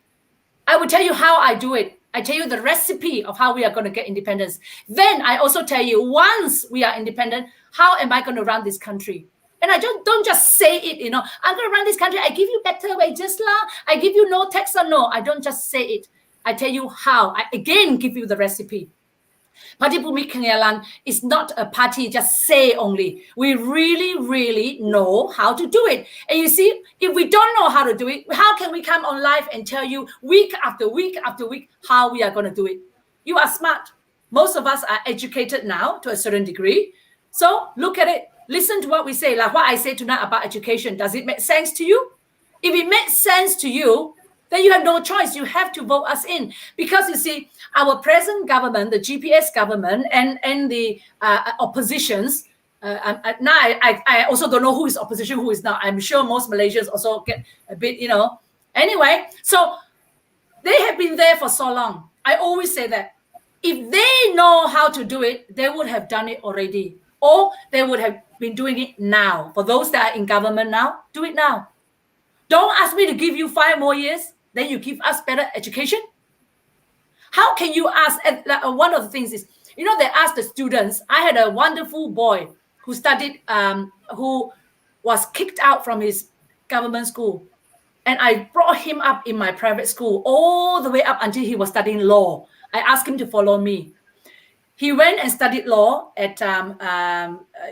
I will tell you how I do it. I tell you the recipe of how we are going to get independence. Then I also tell you, once we are independent, how am I going to run this country? And I don't just say it, I'm going to run this country. I give you better wages, I give you no tax or no. I don't just say it. I tell you how. I again give you the recipe. Parti Bumi Kenyalang is not a party just say only. We really, really know how to do it. And you see, if we don't know how to do it, how can we come on live and tell you week after week after week how we are going to do it? You are smart. Most of us are educated now to a certain degree. So look at it. Listen to what we say, like what I say tonight about education. Does it make sense to you? If it makes sense to you, then you have no choice. You have to vote us in. Because you see, our present government, the GPS government, and the oppositions, now I also don't know who is opposition, who is not. I'm sure most Malaysians also get a bit, Anyway, so they have been there for so long. I always say that. If they know how to do it, they would have done it already. Or they would have been doing it now. For those that are in government now, do it now. Don't ask me to give you 5 more years, then you give us better education. How can you ask? One of the things is, they ask the students. I had a wonderful boy who studied, who was kicked out from his government school. And I brought him up in my private school all the way up until he was studying law. I asked him to follow me. He went and studied law at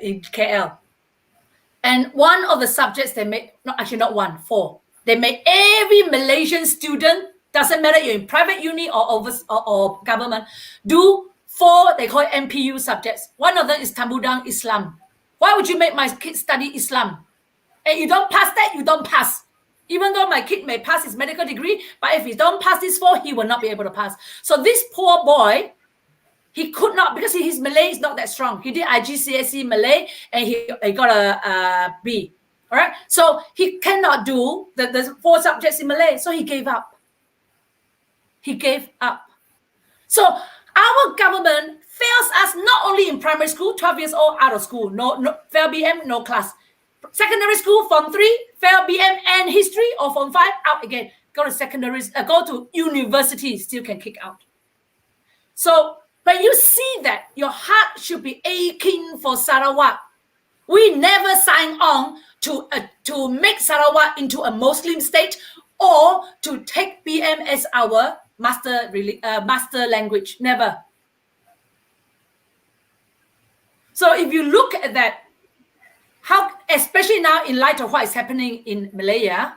in KL. And one of the subjects they made, not one, 4. They made every Malaysian student, doesn't matter you're in private uni or government, do 4, they call it MPU subjects. One of them is Tambudang Islam. Why would you make my kid study Islam? And you don't pass that, you don't pass. Even though my kid may pass his medical degree, but if he don't pass this 4, he will not be able to pass. So this poor boy, he could not, because his Malay is not that strong. He did IGCSE Malay and he got a B. All right. So he cannot do the 4 subjects in Malay. So he gave up. He gave up. So our government fails us not only in primary school, 12 years old, out of school. No fail BM, no class. Secondary school, Form 3, fail BM and history, or Form 5, out again. Go to university, still can kick out. So when you see that, your heart should be aching for Sarawak. We never signed on to make Sarawak into a Muslim state or to take BM as our master language. Never. So if you look at that, how, especially now in light of what is happening in Malaya,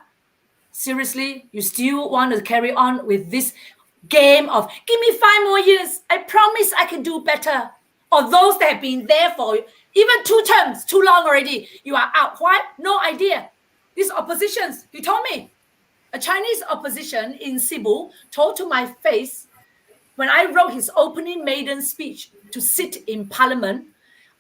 seriously, you still want to carry on with this game of give me 5 more years, I promise I can do better. Or those that have been there for even 2 terms, too long already, you are out. Why? No idea. These oppositions, he told me, a Chinese opposition in Cebu told to my face, when I wrote his opening maiden speech to sit in Parliament,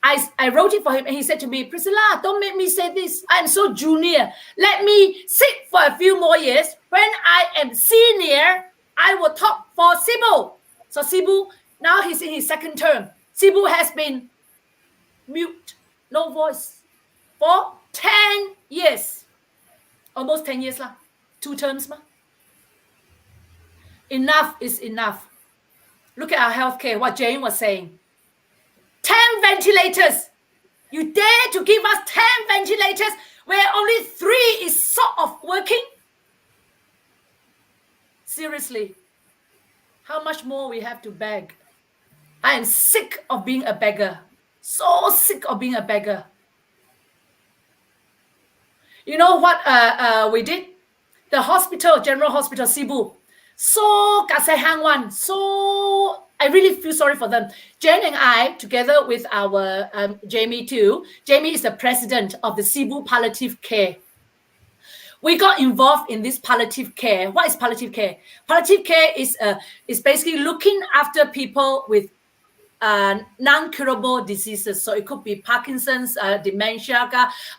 I wrote it for him, and he said to me, Priscilla, don't make me say this. I'm so junior. Let me sit for a few more years. When I am senior, I will talk for Sibu. So Sibu, now he's in his second term. Sibu has been mute, no voice, for 10 years. Almost 10 years lah. 2 terms ma. Enough is enough. Look at our healthcare, what Jane was saying. 10 ventilators. You dare to give us 10 ventilators where only 3 is sort of working? Seriously, how much more we have to beg? I am sick of being a beggar. So sick of being a beggar. You know what we did? The hospital, General Hospital Sibu, so kasehang one, so I really feel sorry for them. Jen and I, together with our Jamie too. Jamie is the president of the Sibu Palliative Care. We got involved in this palliative care. What is palliative care? Palliative care is basically looking after people with non-curable diseases. So it could be Parkinson's, dementia,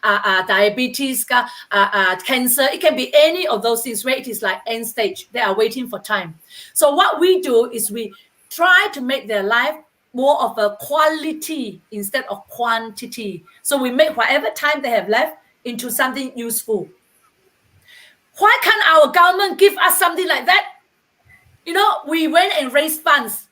diabetes, cancer. It can be any of those things where it is like end stage. They are waiting for time. So what we do is we try to make their life more of a quality instead of quantity. So we make whatever time they have left into something useful. Why can't our government give us something like that? You know, we went and raised funds.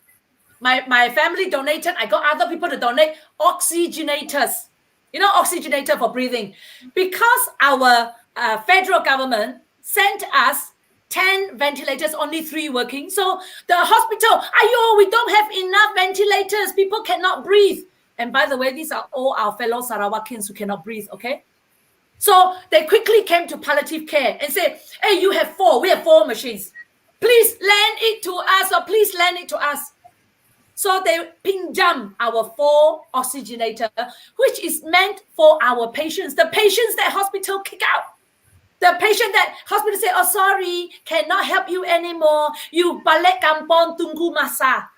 My family donated. I got other people to donate oxygenators. You know, oxygenator for breathing. Because our federal government sent us 10 ventilators, only 3 working. So the hospital, we don't have enough ventilators. People cannot breathe. And by the way, these are all our fellow Sarawakians who cannot breathe, okay? So they quickly came to palliative care and said, hey, you have 4. We have 4 machines. Please lend it to us, or please lend it to us. So they pinjam our 4 oxygenator, which is meant for our patients. The patients that hospital kick out. The patient that hospital say, oh, sorry, cannot help you anymore. You balik kampung tunggu masa.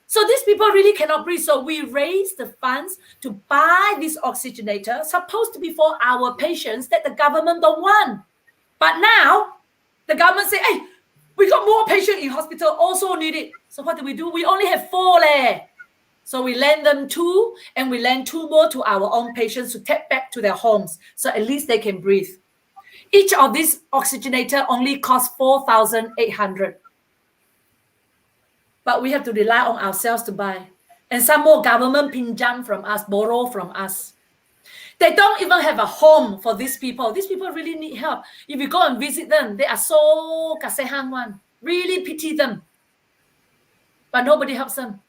So these people really cannot breathe. So we raised the funds to buy this oxygenator, supposed to be for our patients that the government don't want. But now, the government say, hey, we got more patients in hospital, also need it. So what do? We only have 4 there. So we lend them 2, and we lend 2 more to our own patients to take back to their homes. So at least they can breathe. Each of these oxygenator only costs 4,800. But we have to rely on ourselves to buy. And some more government pinjam from us, borrow from us. They don't even have a home for these people. These people really need help. If you go and visit them, they are so kasehang one. Really pity them. But nobody helps them.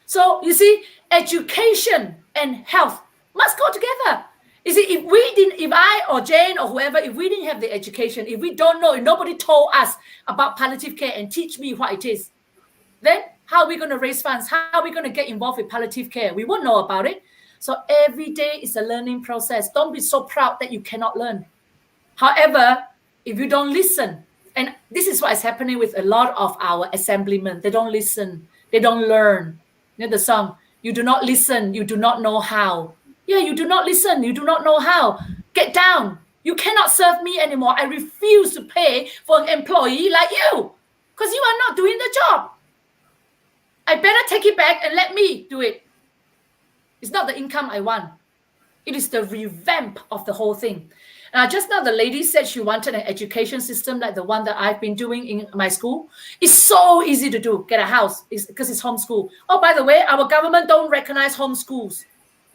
So you see, education and health must go together. You see, if I or Jane or whoever, if we didn't have the education, if we don't know, if nobody told us about palliative care and teach me what it is, then how are we going to raise funds? How are we going to get involved with palliative care? We won't know about it. So every day is a learning process. Don't be so proud that you cannot learn. However, if you don't listen, and this is what is happening with a lot of our assemblymen, they don't listen, they don't learn. You know the song, you do not listen, you do not know how. Yeah, you do not listen, you do not know how. Get down. You cannot serve me anymore. I refuse to pay for an employee like you because you are not doing the job. I better take it back and let me do it. It's not the income I want. It is the revamp of the whole thing. Just now, the lady said she wanted an education system like the one that I've been doing in my school. It's so easy to do, get a house, because it's homeschool. Oh, by the way, our government don't recognize homeschools.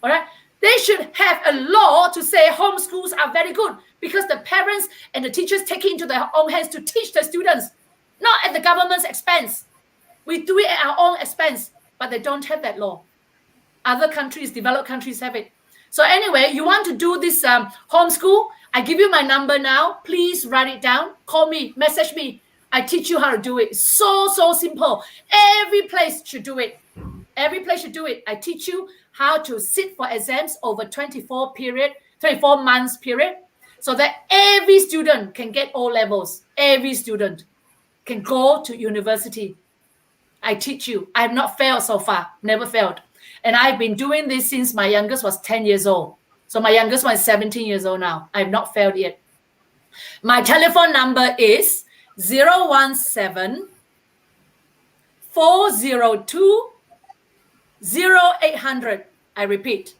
All right? They should have a law to say homeschools are very good because the parents and the teachers take it into their own hands to teach the students, not at the government's expense. We do it at our own expense, but they don't have that law. Other countries, developed countries have it. So anyway, you want to do this homeschool? I give you my number now. Please write it down. Call me, message me. I teach you how to do it. So simple. Every place should do it. Every place should do it. I teach you how to sit for exams over 24 months period, so that every student can get O levels. Every student can go to university. I teach you. I have not failed so far, never failed. And I've been doing this since my youngest was 10 years old. So my youngest one is 17 years old now. I have not failed yet. My telephone number is 017 402 0800. I repeat,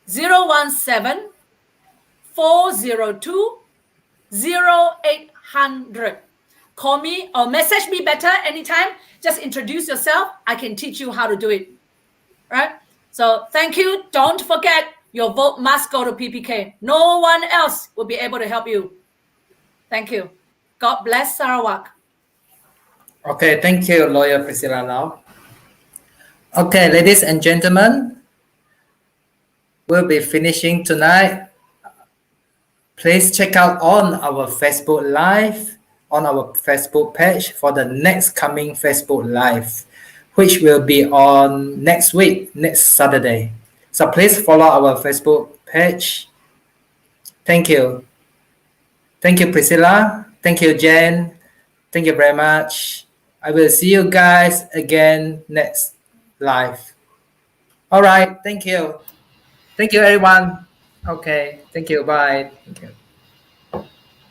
017 402 0800. Call me or message me better anytime. Just introduce yourself. I can teach you how to do it. Right? So thank you. Don't forget, your vote must go to PBK. No one else will be able to help you. Thank you. God bless Sarawak. Okay, thank you, Lawyer Priscilla Lau. Okay, ladies and gentlemen, we'll be finishing tonight. Please check out on our Facebook Live, on our Facebook page for the next coming Facebook Live, which will be on next week, next Saturday. So please follow our Facebook page. Thank you. Thank you, Priscilla. Thank you, Jen. Thank you very much. I will see you guys again next live. All right. Thank you. Thank you, everyone. Okay. Thank you. Bye. Thank you.